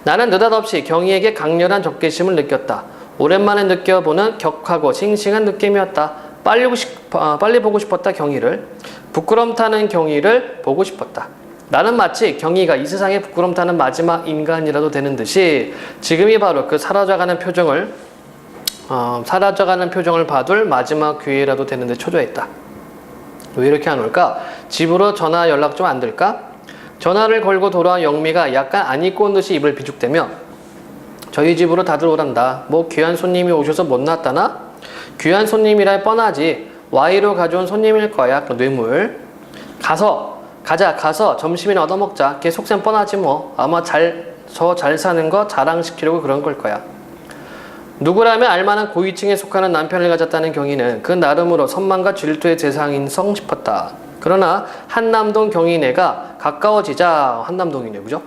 나는 느닷없이 경희에게 강렬한 적개심을 느꼈다. 오랜만에 느껴보는 격하고 싱싱한 느낌이었다. 빨리 보고 싶었다. 경희를. 부끄럼 타는 경희를 보고 싶었다. 나는 마치 경희가 이 세상에 부끄럼 타는 마지막 인간이라도 되는 듯이 지금이 바로 그 사라져가는 표정을 봐둘 마지막 기회라도 되는 듯 초조했다. 왜 이렇게 안 올까? 집으로 전화 연락 좀 안 될까? 전화를 걸고 돌아온 영미가 약간 안 입고 온 듯이 입을 비죽대며 저희 집으로 다들 오란다. 뭐 귀한 손님이 오셔서 못 났다나? 귀한 손님이라 뻔하지. Y로 가져온 손님일 거야. 그 뇌물. 가서 점심이나 얻어먹자. 걔 속셈 뻔하지 뭐. 아마 잘 사는 거 자랑시키려고 그런 걸 거야. 누구라면 알만한 고위층에 속하는 남편을 가졌다는 경희는 그 나름으로 선망과 질투의 대상인성 싶었다. 그러나 한남동 경희네가 가까워지자 한남동이네, 그죠?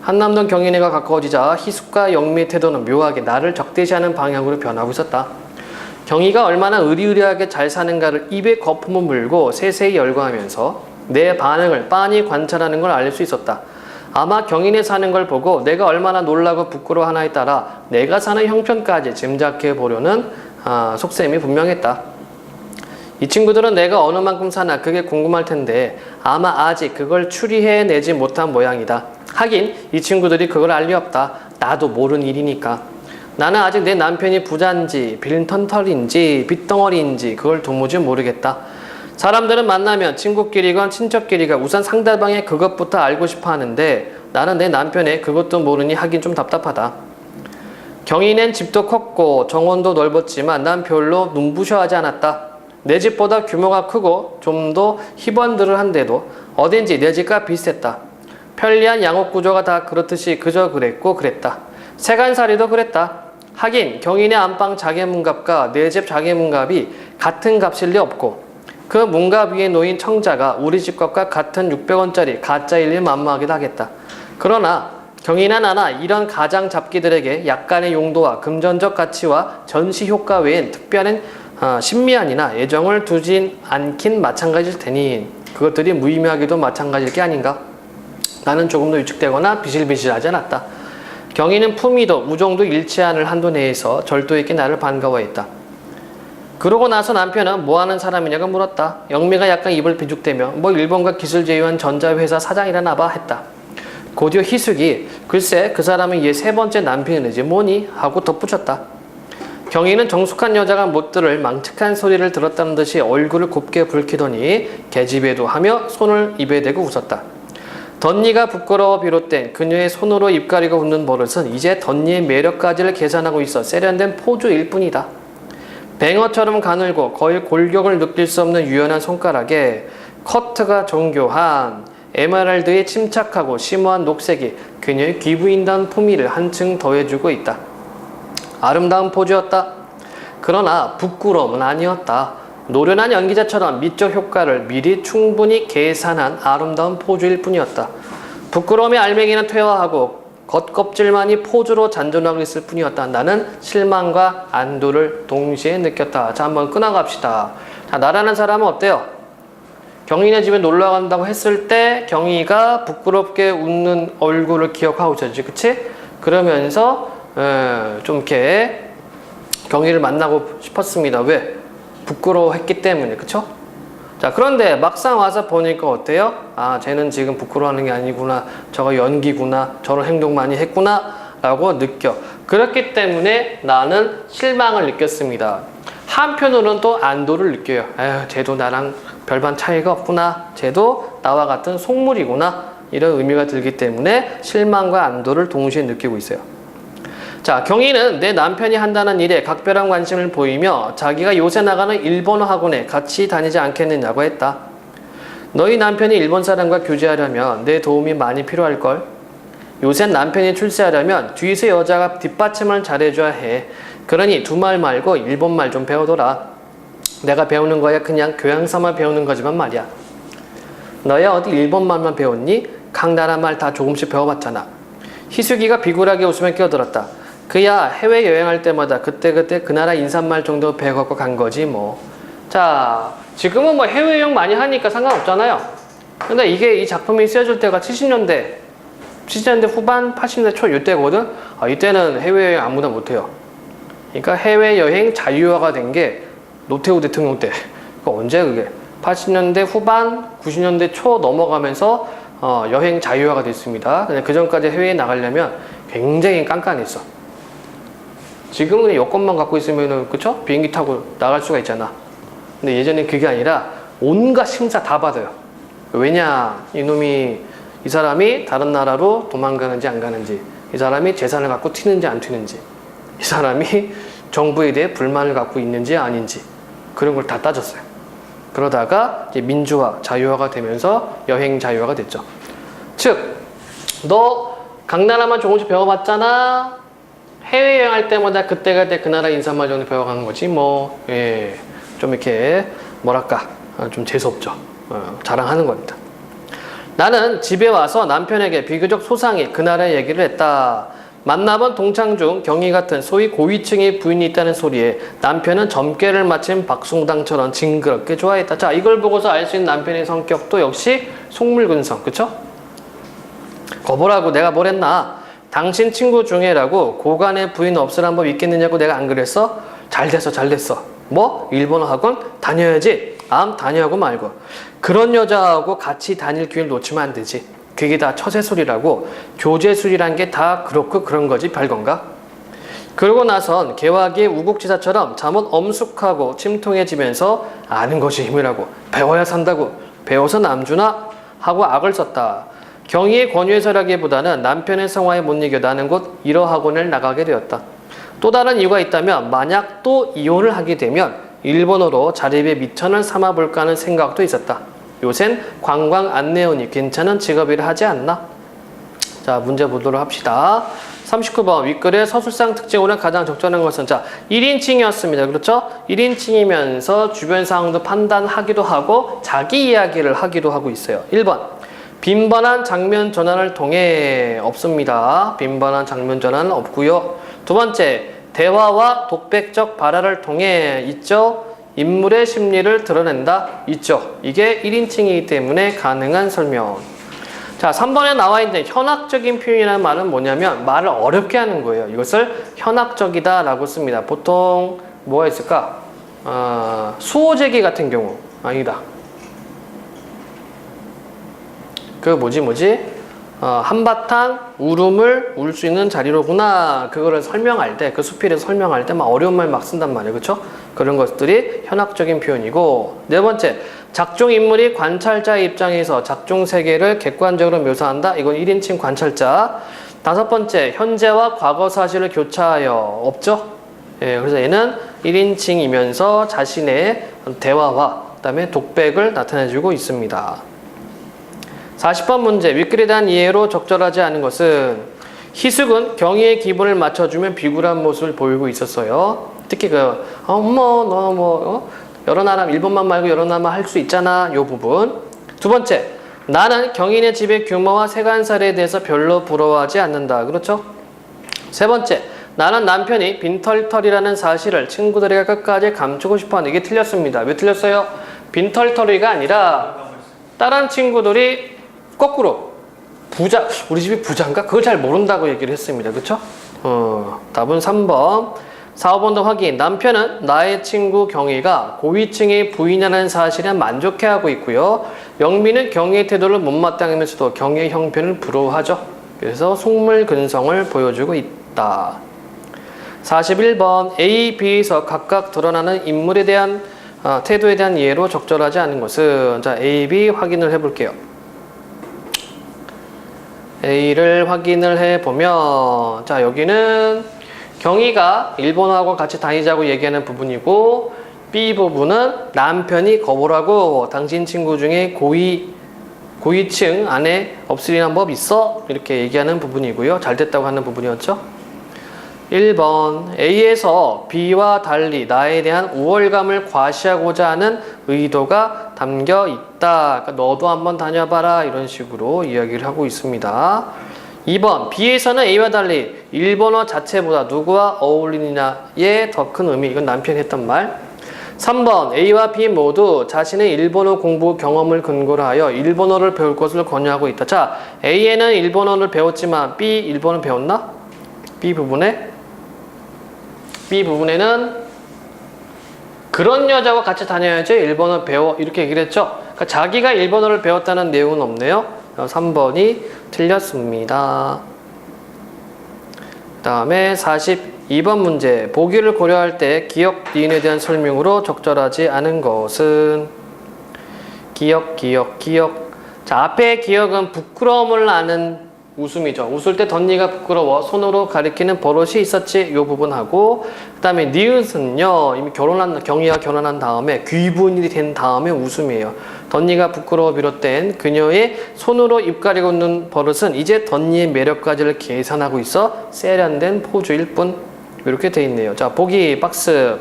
한남동 경희네가 가까워지자 희숙과 영미의 태도는 묘하게 나를 적대시하는 방향으로 변하고 있었다. 경희가 얼마나 의리의리하게 잘 사는가를 입에 거품을 물고 세세히 열거하면서 내 반응을 빤히 관찰하는 걸 알 수 있었다. 아마 경인에 사는 걸 보고 내가 얼마나 놀라고 부끄러워하나에 따라 내가 사는 형편까지 짐작해 보려는 속셈이 분명했다. 이 친구들은 내가 어느 만큼 사나 그게 궁금할 텐데 아마 아직 그걸 추리해내지 못한 모양이다. 하긴 이 친구들이 그걸 알 리 없다. 나도 모르는 일이니까. 나는 아직 내 남편이 부자인지 빈털터리인지 빚덩어리인지 그걸 도무지 모르겠다. 사람들은 만나면 친구끼리건 친척끼리가 우선 상대방의 그것부터 알고 싶어 하는데 나는 내 남편의 그것도 모르니 하긴 좀 답답하다. 경희는 집도 컸고 정원도 넓었지만 난 별로 눈부셔하지 않았다. 내 집보다 규모가 크고 좀 더 희번들한데도 어딘지 내 집과 비슷했다. 편리한 양옥 구조가 다 그렇듯이 그저 그랬고 그랬다. 세간살이도 그랬다. 하긴 경인의 안방 자개문갑과 내 집 자개문갑이 같은 값일 리 없고 그 문갑 위에 놓인 청자가 우리 집 값과 같은 600원짜리 가짜일 리 만무하기도 하겠다. 그러나 경이나 나나 이런 가장 잡기들에게 약간의 용도와 금전적 가치와 전시 효과 외엔 특별한 신미안이나 애정을 두진 않긴 마찬가지일 테니 그것들이 무의미하기도 마찬가지일 게 아닌가. 나는 조금도 위축되거나 비실비실하지 않았다. 경희는 품위도 우정도 일치 않을 한도 내에서 절도 있게 나를 반가워했다. 그러고 나서 남편은 뭐하는 사람이냐고 물었다. 영미가 약간 입을 비죽대며 뭐 일본과 기술 제휴한 전자회사 사장이라나 봐 했다. 곧이어 희숙이 글쎄 그 사람은 얘 세 번째 남편이지 뭐니? 하고 덧붙였다. 경희는 정숙한 여자가 못 들을 망측한 소리를 들었다는 듯이 얼굴을 곱게 붉히더니 계집애도 하며 손을 입에 대고 웃었다. 덧니가 부끄러워 비롯된 그녀의 손으로 입 가리고 웃는 버릇은 이제 덧니의 매력까지를 계산하고 있어 세련된 포즈일 뿐이다. 뱅어처럼 가늘고 거의 골격을 느낄 수 없는 유연한 손가락에 커트가 정교한 에메랄드의 침착하고 심오한 녹색이 그녀의 귀부인단 품위를 한층 더해주고 있다. 아름다운 포즈였다. 그러나 부끄러움은 아니었다. 노련한 연기자처럼 미적 효과를 미리 충분히 계산한 아름다운 포즈일 뿐이었다. 부끄러움의 알맹이는 퇴화하고 겉껍질만이 포즈로 잔존하고 있을 뿐이었다. 나는 실망과 안도를 동시에 느꼈다. 자, 한번 끊어갑시다. 자, 나라는 사람은 어때요? 경희네 집에 놀러 간다고 했을 때 경희가 부끄럽게 웃는 얼굴을 기억하고 있었지, 그치? 그러면서 좀 이렇게 경희를 만나고 싶었습니다. 왜? 부끄러워했기 때문에, 그쵸? 자, 그런데 막상 와서 보니까 어때요? 아, 쟤는 지금 부끄러워하는 게 아니구나. 저거 연기구나. 저런 행동 많이 했구나. 라고 느껴. 그렇기 때문에 나는 실망을 느꼈습니다. 한편으로는 또 안도를 느껴요. 에휴, 쟤도 나랑 별반 차이가 없구나. 쟤도 나와 같은 속물이구나. 이런 의미가 들기 때문에 실망과 안도를 동시에 느끼고 있어요. 자, 경희는 내 남편이 한다는 일에 각별한 관심을 보이며 자기가 요새 나가는 일본어 학원에 같이 다니지 않겠느냐고 했다. 너희 남편이 일본 사람과 교제하려면 내 도움이 많이 필요할걸? 요새 남편이 출세하려면 뒤에서 여자가 뒷받침을 잘해줘야 해. 그러니 두 말 말고 일본말 좀 배우더라. 내가 배우는 거야 그냥 교양삼아 배우는 거지만 말이야. 너야 어디 일본말만 배웠니? 각 나라 말 다 조금씩 배워봤잖아. 희숙이가 비굴하게 웃으며 끼어들었다. 그야 해외여행할 때마다 그때그때 그 나라 인사말 정도 배워갖고 간 거지 뭐. 자, 지금은 뭐 해외여행 많이 하니까 상관없잖아요. 근데 이 작품이 쓰여질 때가 70년대 후반 80년대 초 이때거든. 이때는 해외여행 아무나 못해요. 그러니까 해외여행 자유화가 된 게 노태우 대통령 때. 언제 그게? 80년대 후반 90년대 초 넘어가면서 여행 자유화가 됐습니다. 근데 그 전까지 해외에 나가려면 굉장히 깐깐했어. 지금은 그냥 여권만 갖고 있으면은, 그쵸? 비행기 타고 나갈 수가 있잖아. 근데 예전엔 그게 아니라 온갖 심사 다 받아요. 왜냐? 이 사람이 다른 나라로 도망가는지 안 가는지, 이 사람이 재산을 갖고 튀는지 안 튀는지, 이 사람이 정부에 대해 불만을 갖고 있는지 아닌지, 그런 걸 다 따졌어요. 그러다가 이제 민주화, 자유화가 되면서 여행 자유화가 됐죠. 즉, 너 각 나라만 조금씩 배워봤잖아. 해외여행 할 때마다 그때그때 그 나라 인사말 정도 배워가는 거지 뭐. 예, 좀 이렇게 뭐랄까 좀 재수없죠. 자랑하는 겁니다. 나는 집에 와서 남편에게 비교적 소상히 그 나라의 얘기를 했다. 만나본 동창 중 경희 같은 소위 고위층의 부인이 있다는 소리에 남편은 점괘를 마친 박송당처럼 징그럽게 좋아했다. 자, 이걸 보고서 알 수 있는 남편의 성격도 역시 속물근성, 그쵸? 거보라고 내가 뭘 했나? 당신 친구 중에라고 고간의 부인 없으란 법 있겠느냐고 내가 안 그랬어? 잘 됐어. 뭐? 일본어 학원? 다녀야지. 다녀하고 말고. 그런 여자하고 같이 다닐 기회를 놓치면 안 되지. 그게 다 처세술이라고. 교제술이란 게 다 그렇고 그런 거지 별건가? 그러고 나선 개화기의 우국지사처럼 잠옷 엄숙하고 침통해지면서 아는 것이 힘이라고. 배워야 산다고. 배워서 남주나? 하고 악을 썼다. 경희의 권유해서라기보다는 남편의 성화에 못 이겨 나는 곧 일어학원을 나가게 되었다. 또 다른 이유가 있다면 만약 또 이혼을 하게 되면 일본어로 자립에 미천을 삼아볼까 하는 생각도 있었다. 요샌 관광 안내원이 괜찮은 직업이라 하지 않나? 자, 문제 보도록 합시다. 39번 윗글의 서술상 특징으로 가장 적절한 것은 자 1인칭이었습니다. 그렇죠? 1인칭이면서 주변 상황도 판단하기도 하고 자기 이야기를 하기도 하고 있어요. 1번 빈번한 장면 전환을 통해 없습니다. 빈번한 장면 전환은 없고요. 두 번째 대화와 독백적 발화를 통해 있죠. 인물의 심리를 드러낸다. 있죠. 이게 1인칭이기 때문에 가능한 설명. 자, 3번에 나와 있는 현학적인 표현이라는 말은 뭐냐면 말을 어렵게 하는 거예요. 이것을 현학적이다 라고 씁니다. 보통 뭐가 있을까? 수호제기 같은 경우. 아니다. 그 한바탕 울음을 울 수 있는 자리로구나. 그거를 설명할 때, 그 수필에서 설명할 때 막 어려운 말 막 쓴단 말이에요. 그렇죠? 그런 것들이 현학적인 표현이고. 네 번째, 작중 인물이 관찰자의 입장에서 작중 세계를 객관적으로 묘사한다. 이건 1인칭 관찰자. 다섯 번째, 현재와 과거 사실을 교차하여 없죠? 예, 그래서 얘는 1인칭이면서 자신의 대화와 그다음에 독백을 나타내주고 있습니다. 40번 문제, 윗글에 대한 이해로 적절하지 않은 것은 희숙은 경희의 기분을 맞춰주면 비굴한 모습을 보이고 있었어요. 특히 여러 나라, 일본만 말고 여러 나라 할 수 있잖아. 요 부분. 두 번째, 나는 경희네 집의 규모와 세간살에 대해서 별로 부러워하지 않는다. 그렇죠? 세 번째, 나는 남편이 빈털터리라는 사실을 친구들에게 끝까지 감추고 싶어하는 이게 틀렸습니다. 왜 틀렸어요? 빈털터리가 아니라 다른 친구들이 거꾸로 우리 집이 부자인가? 그걸 잘 모른다고 얘기를 했습니다. 그쵸? 답은 3번. 4, 5번도 확인. 남편은 나의 친구 경희가 고위층의 부인이라는 사실에 만족해하고 있고요. 영미는 경희의 태도를 못마땅하면서도 경희의 형편을 부러워하죠. 그래서 속물근성을 보여주고 있다. 41번 A, B에서 각각 드러나는 인물에 대한 태도에 대한 이해로 적절하지 않은 것은 자 A, B 확인을 해볼게요. A를 확인을 해보면 자 여기는 경희가 일본어하고 같이 다니자고 얘기하는 부분이고 B 부분은 남편이 거보라고 당신 친구 중에 고위층 안에 없으리란 법 있어? 이렇게 얘기하는 부분이고요. 잘 됐다고 하는 부분이었죠. 1번 A에서 B와 달리 나에 대한 우월감을 과시하고자 하는 의도가 담겨 있다. 그러니까 너도 한번 다녀봐라 이런 식으로 이야기를 하고 있습니다. 2번 B에서는 A와 달리 일본어 자체보다 누구와 어울리느냐에 더 큰 의미. 이건 남편이 했던 말. 3번 A와 B 모두 자신의 일본어 공부 경험을 근거로 하여 일본어를 배울 것을 권유하고 있다. 자, A에는 일본어를 배웠지만 B 일본어 배웠나? B 부분에는 그런 여자와 같이 다녀야지 일본어 배워 이렇게 얘기를 했죠. 그러니까 자기가 일본어를 배웠다는 내용은 없네요. 3번이 틀렸습니다. 그 다음에 42번 문제. 보기를 고려할 때 기억, 니은에 대한 설명으로 적절하지 않은 것은 기억. 자, 앞에 기억은 부끄러움을 아는 웃음이죠. 웃을 때 덧니가 부끄러워 손으로 가리키는 버릇이 있었지. 이 부분하고 그 다음에 니은은요 이미 경희가 결혼한 다음에 귀분이 된 다음에 웃음이에요. 덧니가 부끄러워 비롯된 그녀의 손으로 입 가리고 웃는 버릇은 이제 덧니의 매력까지를 계산하고 있어 세련된 포즈일 뿐. 이렇게 돼 있네요. 자, 보기 박스.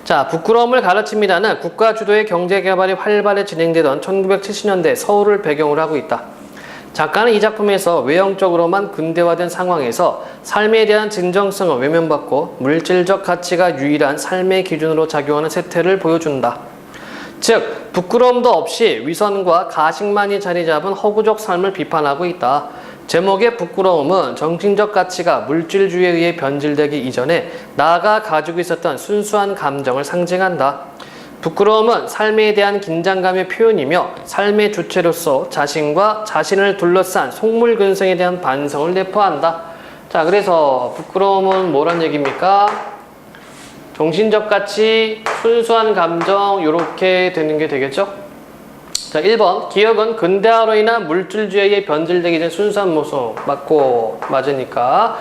자, 부끄러움을 가르칩니다는 국가 주도의 경제 개발이 활발히 진행되던 1970년대 서울을 배경으로 하고 있다. 작가는 이 작품에서 외형적으로만 근대화된 상황에서 삶에 대한 진정성을 외면받고 물질적 가치가 유일한 삶의 기준으로 작용하는 세태를 보여준다. 즉, 부끄러움도 없이 위선과 가식만이 자리 잡은 허구적 삶을 비판하고 있다. 제목의 부끄러움은 정신적 가치가 물질주의에 의해 변질되기 이전에 나가 가지고 있었던 순수한 감정을 상징한다. 부끄러움은 삶에 대한 긴장감의 표현이며 삶의 주체로서 자신과 자신을 둘러싼 속물근성에 대한 반성을 내포한다. 자, 그래서 부끄러움은 뭐란 얘기입니까? 정신적 가치, 순수한 감정 이렇게 되는 게 되겠죠? 자, 1번 기억은 근대화로 인한 물질주의에 변질되기 전 순수한 모습. 맞으니까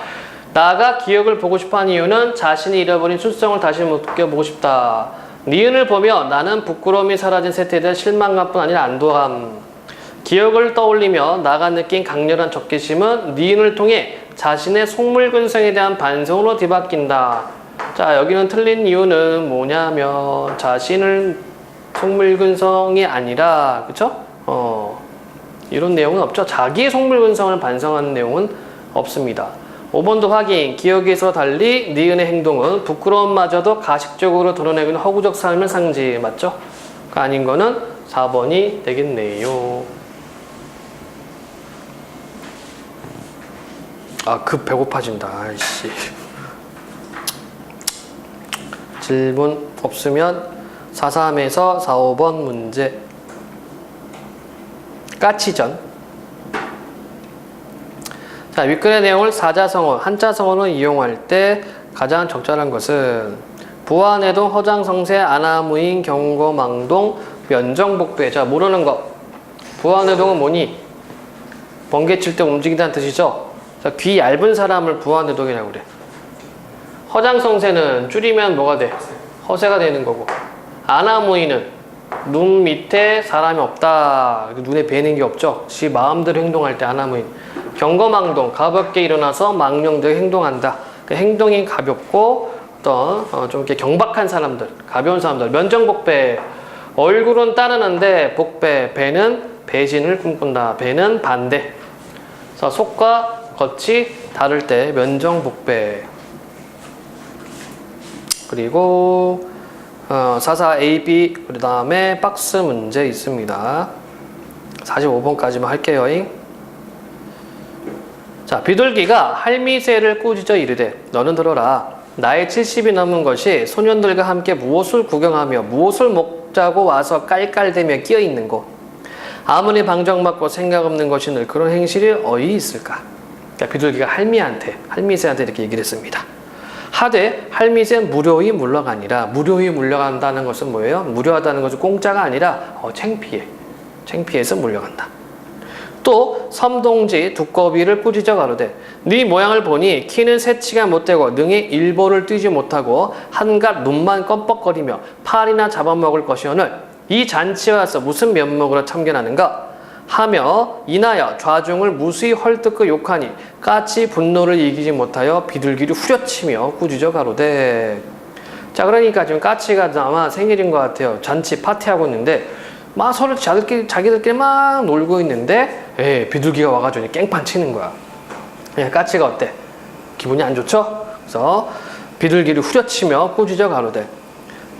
나가 기억을 보고 싶어하는 이유는 자신이 잃어버린 순수성을 다시 느껴보고 싶다. 니은을 보며 나는 부끄러움이 사라진 세태에 대한 실망감뿐 아니라 안도감. 기억을 떠올리며 나가 느낀 강렬한 적개심은 니은을 통해 자신의 속물근성에 대한 반성으로 뒤바뀐다. 자, 여기는 틀린 이유는 뭐냐면 자신을 속물근성이 아니라, 그쵸? 이런 내용은 없죠. 자기의 속물근성을 반성하는 내용은 없습니다. 5번도 확인. 기억에서 달리 니은의 행동은 부끄러움마저도 가식적으로 드러내고 있는 허구적 삶을 상지. 맞죠? 아닌 거는 4번이 되겠네요. 아, 급 배고파진다. 아이씨. 질문 없으면 4.3에서 4.5번 문제. 까치전. 자, 윗글의 내용을 사자성어, 한자성어로 이용할 때 가장 적절한 것은 부안해동, 허장성세, 아나무인, 경거망동, 면정복배. 자, 모르는 거. 부안해동은 뭐니? 번개칠 때 움직인다는 뜻이죠. 자, 귀 얇은 사람을 부안해동이라고 그래. 허장성세는 줄이면 뭐가 돼? 허세가 되는 거고. 아나무인은 눈 밑에 사람이 없다. 눈에 뵈는 게 없죠. 지 마음대로 행동할 때 아나무인. 경거망동, 가볍게 일어나서 망령되게 행동한다. 그 행동이 가볍고 좀 이렇게 경박한 사람들, 가벼운 사람들. 면정복배, 얼굴은 따르는데 복배, 배는 배신을 꿈꾼다. 배는 반대. 그래서 속과 겉이 다를 때 면정복배. 그리고 44AB 그 다음에 박스 문제 있습니다. 45번까지만 할게요. 자, 비둘기가 할미새를 꾸짖어 이르되 너는 들어라. 나이 70이 넘은 것이 소년들과 함께 무엇을 구경하며 무엇을 먹자고 와서 깔깔대며 끼어있는 곳. 아무리 방정맞고 생각 없는 것이 늘 그런 행실이 어디 있을까? 자, 비둘기가 할미새한테 이렇게 얘기를 했습니다. 하되 할미새는 무료히 물러가니라. 무료히 물러간다는 것은 뭐예요? 무료하다는 것은 공짜가 아니라 창피해서 물러간다. 또 섬동지 두꺼비를 꾸짖어 가로되 네 모양을 보니 키는 새치가 못되고 능히 일보를 뛰지 못하고 한갓 눈만 껌뻑거리며 팔이나 잡아먹을 것이오늘 이 잔치에 와서 무슨 면목으로 참견하는가 하며 인하여 좌중을 무수히 헐뜯고 욕하니 까치 분노를 이기지 못하여 비둘기를 후려치며 꾸짖어 가로되. 자, 그러니까 지금 까치가 아마 생일인 것 같아요. 잔치 파티하고 있는데 막 서로 자기들끼리 막 놀고 있는데 비둘기가 와가지고 깽판 치는 거야. 까치가 어때? 기분이 안 좋죠? 그래서 비둘기를 후려치며 꾸짖어 가로되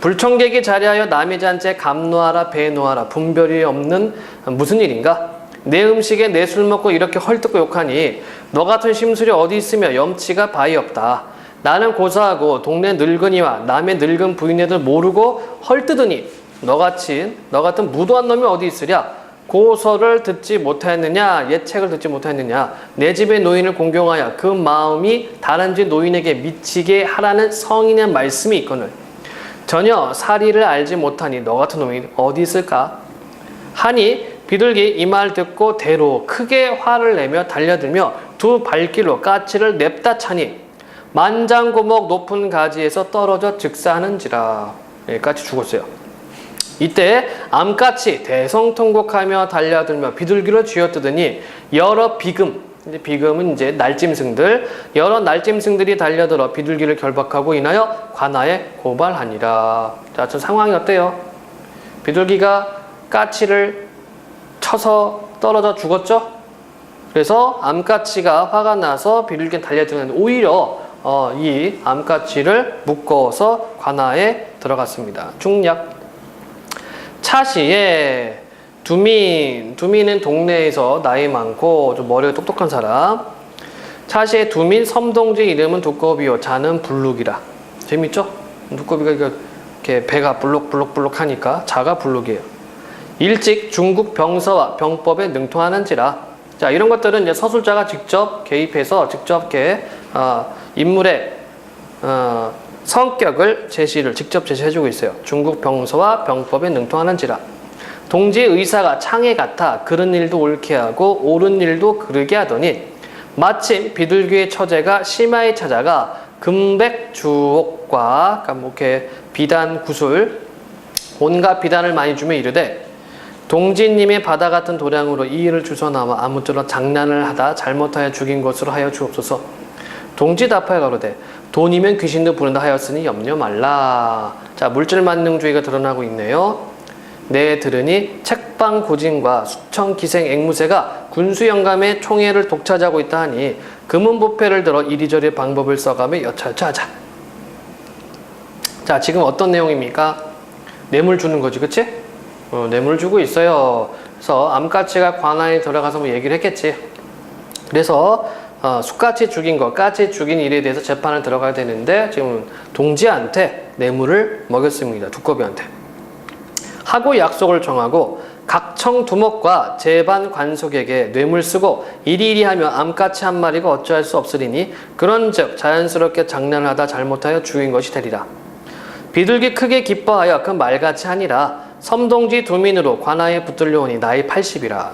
불청객이 자리하여 남의 잔치에 감노하라 배노하라 분별이 없는 무슨 일인가? 내 음식에 내 술 먹고 이렇게 헐뜯고 욕하니 너 같은 심술이 어디 있으며 염치가 바위 없다. 나는 고사하고 동네 늙은이와 남의 늙은 부인애들 모르고 헐뜯으니 너 같은 무도한 놈이 어디 있으랴? 고서를 듣지 못하였느냐? 예책을 듣지 못하였느냐? 내 집의 노인을 공경하여 그 마음이 다른 집 노인에게 미치게 하라는 성인의 말씀이 있거늘 전혀 사리를 알지 못하니 너 같은 놈이 어디 있을까? 하니 비둘기 이 말 듣고 대로 크게 화를 내며 달려들며 두 발길로 까치를 냅다 차니 만장고목 높은 가지에서 떨어져 즉사하는지라. 까치 죽었어요. 이때 암까치 대성통곡하며 달려들며 비둘기를 쥐어뜯으니 여러 비금은 이제 날짐승들, 여러 날짐승들이 달려들어 비둘기를 결박하고 인하여 관아에 고발하니라. 자, 저 상황이 어때요? 비둘기가 까치를 쳐서 떨어져 죽었죠? 그래서 암까치가 화가 나서 비둘기에 달려드는데 오히려 이 암까치를 묶어서 관아에 들어갔습니다. 중략. 차시에 두민은 동네에서 나이 많고 좀 머리가 똑똑한 사람. 차시의 두민 섬동지 이름은 두꺼비요 자는 불룩이라. 재밌죠? 두꺼비가 이거 이렇게 배가 불룩불룩불룩 하니까 자가 불룩이에요. 일찍 중국 병서와 병법에 능통하는지라. 자, 이런 것들은 이제 서술자가 직접 개입해서 직접 이렇게 인물의 성격을 직접 제시해주고 있어요. 중국 병서와 병법에 능통하는지라. 동지의 의사가 창에 같아 그른 일도 옳게 하고 옳은 일도 그르게 하더니 마침 비둘기의 처제가 심하에 찾아가 금백주옥과 그러니까 뭐 이렇게 비단 구술 온갖 비단을 많이 주며 이르되 동지님의 바다 같은 도량으로 이 일을 주워나와 아무쪼록 장난을 하다 잘못하여 죽인 것으로 하여 주옵소서. 동지 답하여 가로되 돈이면 귀신도 부른다 하였으니 염려 말라. 자, 물질 만능주의가 드러나고 있네요. 내 들으니 책방 고진과 수청 기생 앵무새가 군수 영감의 총애를 독차지하고 있다 하니 금은보패를 들어 이리저리 방법을 써가며 여차여차하자. 자, 지금 어떤 내용입니까? 뇌물 주는 거지, 그치? 뇌물 주고 있어요. 그래서 암까치가 관아에 들어가서 뭐 얘기를 했겠지. 그래서 숫까치 죽인 거, 까치 죽인 일에 대해서 재판을 들어가야 되는데 지금 동지한테 뇌물을 먹였습니다. 두꺼비한테. 하고 약속을 정하고 각청 두목과 재반 관속에게 뇌물 쓰고 이리이리 하며 암까치 한 마리가 어찌할 수 없으리니 그런즉 자연스럽게 장난하다 잘못하여 죽인 것이 되리라. 비둘기 크게 기뻐하여 그 말같이 하니라. 섬동지 두민으로 관아에 붙들려오니 나이 80이라.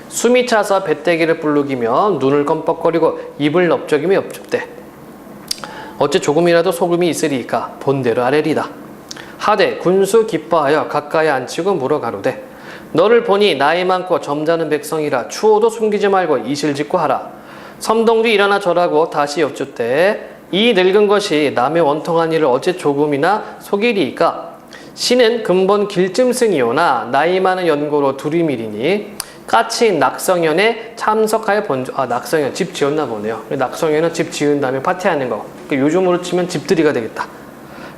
숨이 차서 배때기를 불룩이며 눈을 껌뻑거리고 입을 넓적이며 엽죽대. 어째 조금이라도 소금이 있으리이까 본대로 아뢰리다. 하되 군수 기뻐하여 가까이 앉히고 물어 가로되 너를 보니 나이 많고 점잖은 백성이라 추호도 숨기지 말고 이실짓고 하라. 섬동지 일어나 절하고 다시 여쭙되 이 늙은 것이 남의 원통한 일을 어째 조금이나 속이리이까. 신은 근본 길쯤승이오나 나이 많은 연고로 두리밀이니 까치 낙성연에 참석하여 본주. 낙성연 집 지었나 보네요. 낙성연은 집 지은 다음에 파티하는 거. 요즘으로 치면 집들이가 되겠다.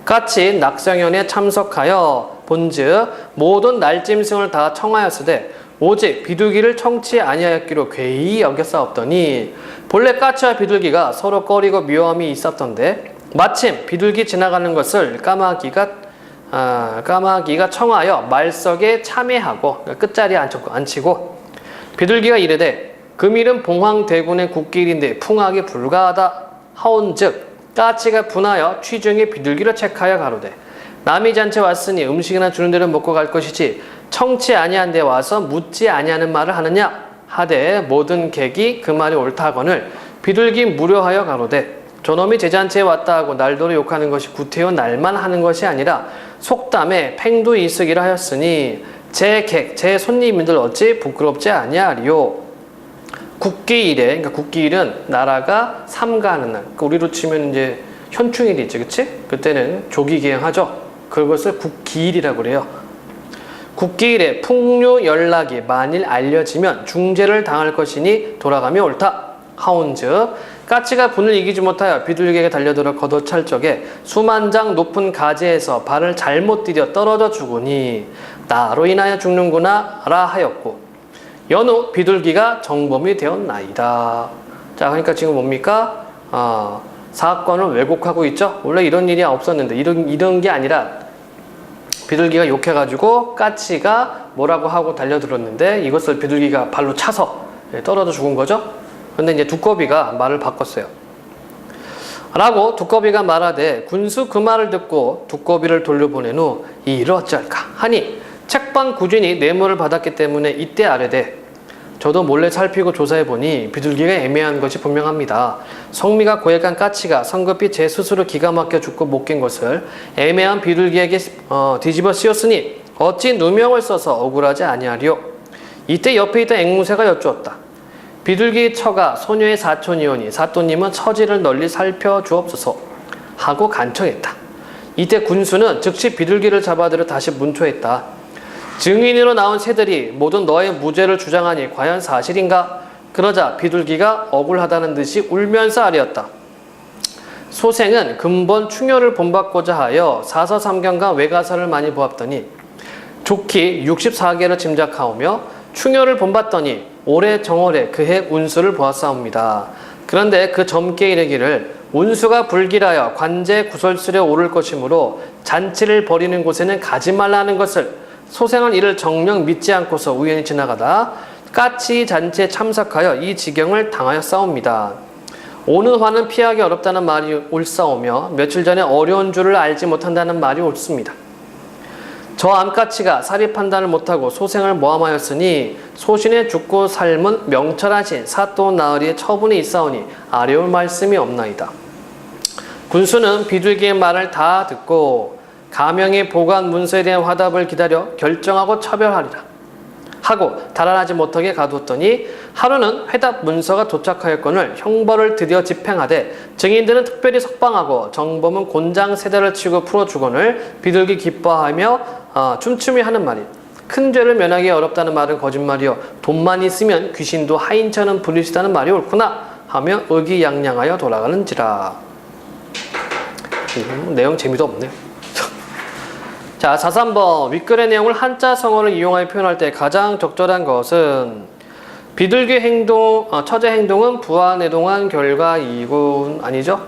까치 낙성연에 참석하여 본즉 모든 날짐승을 다 청하였으되 오직 비둘기를 청치 아니하였기로 괴히 여겼사옵더니 본래 까치와 비둘기가 서로 꺼리고 미워함이 있었던데 마침 비둘기 지나가는 것을 까마귀가 청하여 말석에 참회하고 끝자리에 앉히고 비둘기가 이르되 금일은 봉황대군의 국기일인데 풍하기 불가하다 하온즉 까치가 분하여 취중에 비둘기를 책하여 가로되 남이 잔치 왔으니 음식이나 주는 대로 먹고 갈 것이지 청치 아니한 데 와서 묻지 아니하는 말을 하느냐 하되 모든 객이 그 말이 옳다 하거늘 비둘기 무료하여 가로되 저놈이 제 잔치에 왔다 하고 날도로 욕하는 것이 구태여 날만 하는 것이 아니라 속담에 팽도 이쓰기를 하였으니 제 객, 제 손님들 어찌 부끄럽지 아니하리요. 국기일에, 그러니까 국기일은 나라가 삼가하는 날. 그러니까 우리로 치면 이제 현충일이 있지, 그치? 그때는 조기개항하죠. 그것을 국기일이라고 그래요. 국기일에 풍류 연락이 만일 알려지면 중재를 당할 것이니 돌아가며 옳다. 하온즉 까치가 분을 이기지 못하여 비둘기에게 달려들어 걷어찰 적에 수만장 높은 가지에서 발을 잘못 디뎌 떨어져 죽으니 나로 인하여 죽는구나 라 하였고 연후 비둘기가 정범이 되었나이다. 자, 그러니까 지금 뭡니까? 사건을 왜곡하고 있죠. 원래 이런 일이 없었는데 이런 게 아니라 비둘기가 욕해가지고 까치가 뭐라고 하고 달려들었는데 이것을 비둘기가 발로 차서 떨어져 죽은 거죠. 근데 이제 두꺼비가 말을 바꿨어요. 라고 두꺼비가 말하되 군수 그 말을 듣고 두꺼비를 돌려보낸 후 이 일을 어찌할까 하니 책방 구진이 뇌물을 받았기 때문에 이때 아뢰되 저도 몰래 살피고 조사해보니 비둘기가 애매한 것이 분명합니다. 성미가 고약한 까치가 성급히 제 스스로 기가 막혀 죽고 못 깬 것을 애매한 비둘기에게 뒤집어 씌웠으니 어찌 누명을 써서 억울하지 아니하리요. 이때 옆에 있던 앵무새가 여쭈었다. 비둘기 처가 소녀의 사촌이오니 사또님은 처지를 널리 살펴주옵소서 하고 간청했다. 이때 군수는 즉시 비둘기를 잡아들여 다시 문초했다. 증인으로 나온 새들이 모두 너의 무죄를 주장하니 과연 사실인가? 그러자 비둘기가 억울하다는 듯이 울면서 아뢰었다. 소생은 근본 충효를 본받고자 하여 사서삼경과 외가서를 많이 보았더니 좋기 64개를 짐작하오며 충효를 본받더니 올해 정월에 그해 운수를 보았사옵니다. 그런데 그 점괘 이르기를 운수가 불길하여 관제 구설술에 오를 것이므로 잔치를 벌이는 곳에는 가지 말라는 것을 소생은 이를 정녕 믿지 않고서 우연히 지나가다 까치 잔치에 참석하여 이 지경을 당하였사옵니다. 오는 화는 피하기 어렵다는 말이 옳사오며 며칠 전에 어려운 줄을 알지 못한다는 말이 옳습니다. 저 암까치가 사리 판단을 못하고 소생을 모함하였으니 소신에 죽고 삶은 명철하신 사또 나으리의 처분이 있사오니 아뢰올 말씀이 없나이다. 군수는 비둘기의 말을 다 듣고 가명의 보관 문서에 대한 화답을 기다려 결정하고 처벌하리라 하고 달아나지 못하게 가두었더니 하루는 회답 문서가 도착하였거늘 형벌을 드디어 집행하되 증인들은 특별히 석방하고 정범은 곤장 세대를 치고 풀어주거늘 비둘기 기뻐하며 춤추며 하는 말이 큰 죄를 면하기 어렵다는 말은 거짓말이요 돈만 있으면 귀신도 하인처럼 부릴 수 있다는 말이 옳구나 하며 의기양양하여 돌아가는지라. 내용 재미도 없네요. 자, 4~3번 윗글의 내용을 한자 성어를 이용하여 표현할 때 가장 적절한 것은 비둘기 행동, 처제 행동은 부하내동한 결과이군 아니죠?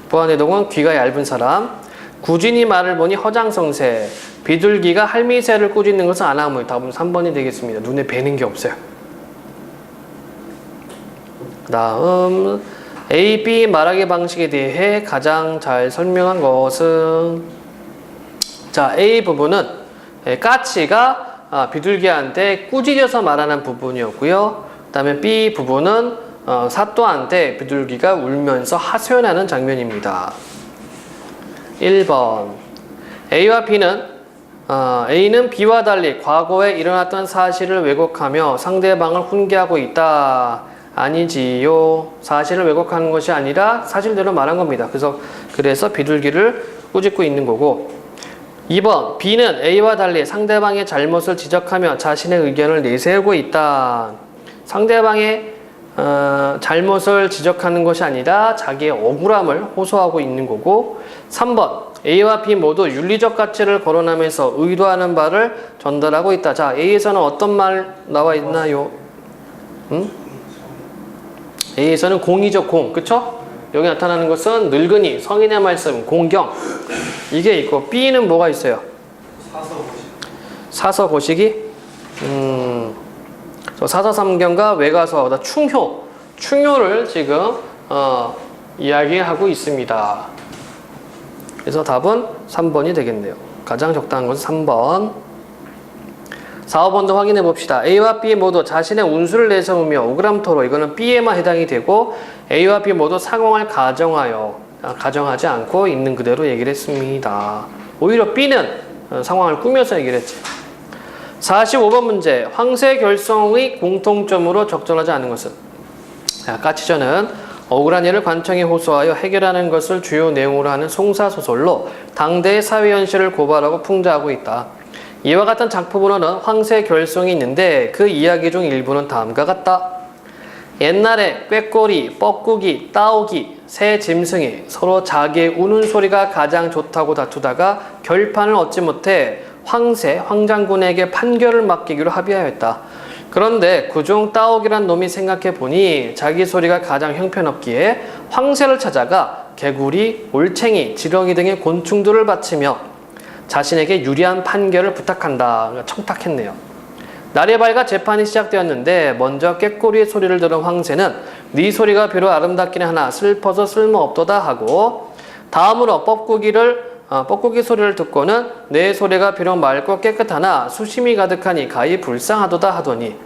부하내동은 귀가 얇은 사람 구진이 말을 보니 허장성세 비둘기가 할미새를 꾸짖는 것은 아나무 답은 3번이 되겠습니다. 눈에 뵈는 게 없어요. 그 다음 A, B 말하기 방식에 대해 가장 잘 설명한 것은 자, A 부분은 까치가 비둘기한테 꾸짖어서 말하는 부분이었고요. 그 다음에 B 부분은 사또한테 비둘기가 울면서 하소연하는 장면입니다. 1번 A와 B는 A는 B와 달리 과거에 일어났던 사실을 왜곡하며 상대방을 훈계하고 있다. 아니지요. 사실을 왜곡하는 것이 아니라 사실대로 말한 겁니다. 그래서 비둘기를 꾸짖고 있는 거고 2번 B는 A와 달리 상대방의 잘못을 지적하며 자신의 의견을 내세우고 있다. 상대방의 잘못을 지적하는 것이 아니라 자기의 억울함을 호소하고 있는 거고 3번 A와 B 모두 윤리적 가치를 거론하면서 의도하는 바를 전달하고 있다. 자, A에서는 어떤 말 나와 있나요? A에서는 공이죠, 공. 그쵸? 여기 나타나는 것은 늙은이, 성인의 말씀, 공경 이게 있고 B는 뭐가 있어요? 사서고시기? 사서삼경과 외가서, 충효를 지금 이야기하고 있습니다. 그래서 답은 3번이 되겠네요. 가장 적당한 것은 3번. 4, 5번도 확인해 봅시다. A와 B 모두 자신의 운수를 내세우며 오그람토로 이거는 B에만 해당이 되고 A와 B 모두 상황을 가정하지 않고 있는 그대로 얘기를 했습니다. 오히려 B는 상황을 꾸며서 얘기를 했지. 45번 문제. 황새 결성의 공통점으로 적절하지 않은 것은? 까치전은 억울한 일을 관청에 호소하여 해결하는 것을 주요 내용으로 하는 송사소설로 당대의 사회 현실을 고발하고 풍자하고 있다. 이와 같은 작품으로는 황새 결성이 있는데 그 이야기 중 일부는 다음과 같다. 옛날에 꾀꼬리, 뻐꾸기, 따오기, 새 짐승이 서로 자기의 우는 소리가 가장 좋다고 다투다가 결판을 얻지 못해 황장군에게 판결을 맡기기로 합의하였다. 그런데 그중 따오기란 놈이 생각해 보니 자기 소리가 가장 형편없기에 황새를 찾아가 개구리, 올챙이, 지렁이 등의 곤충들을 바치며 자신에게 유리한 판결을 부탁한다. 청탁했네요. 날이 밝아 재판이 시작되었는데 먼저 꾀꼬리의 소리를 들은 황새는 네 소리가 비록 아름답긴 하나 슬퍼서 쓸모없도다 하고 다음으로 뻐꾸기 소리를 듣고는 내 소리가 비록 맑고 깨끗하나 수심이 가득하니 가히 불쌍하도다 하더니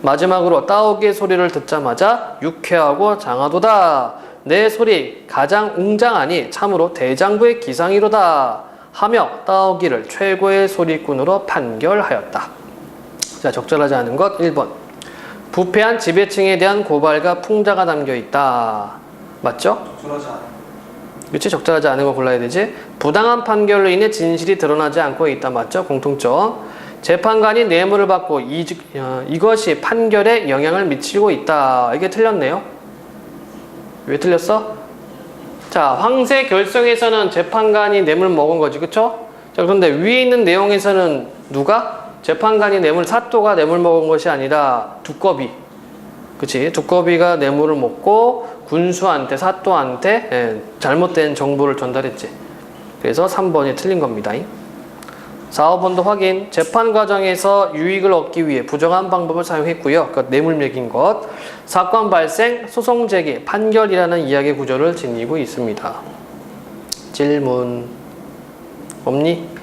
마지막으로 따오기의 소리를 듣자마자 유쾌하고 장하도다. 내 소리 가장 웅장하니 참으로 대장부의 기상이로다 하며 따오기를 최고의 소리꾼으로 판결하였다. 자, 적절하지 않은 것 1번. 부패한 지배층에 대한 고발과 풍자가 담겨있다. 맞죠? 적절하지 않아. 그치? 적절하지 않은 거 골라야 되지. 부당한 판결로 인해 진실이 드러나지 않고 있다. 맞죠? 공통점. 재판관이 뇌물을 받고 이것이 판결에 영향을 미치고 있다. 이게 틀렸네요. 왜 틀렸어? 자, 황새 결성에서는 재판관이 뇌물 먹은 거지. 그쵸? 자, 그런데 위에 있는 내용에서는 누가? 재판관이 사또가 뇌물 먹은 것이 아니라 두꺼비. 그치? 두꺼비가 뇌물을 먹고 군수한테, 사또한테 잘못된 정보를 전달했지. 그래서 3번이 틀린 겁니다. 4번도 확인. 재판 과정에서 유익을 얻기 위해 부정한 방법을 사용했고요. 그 뇌물 매긴 것. 사건 발생, 소송 제기, 판결이라는 이야기 구조를 지니고 있습니다. 질문 없니?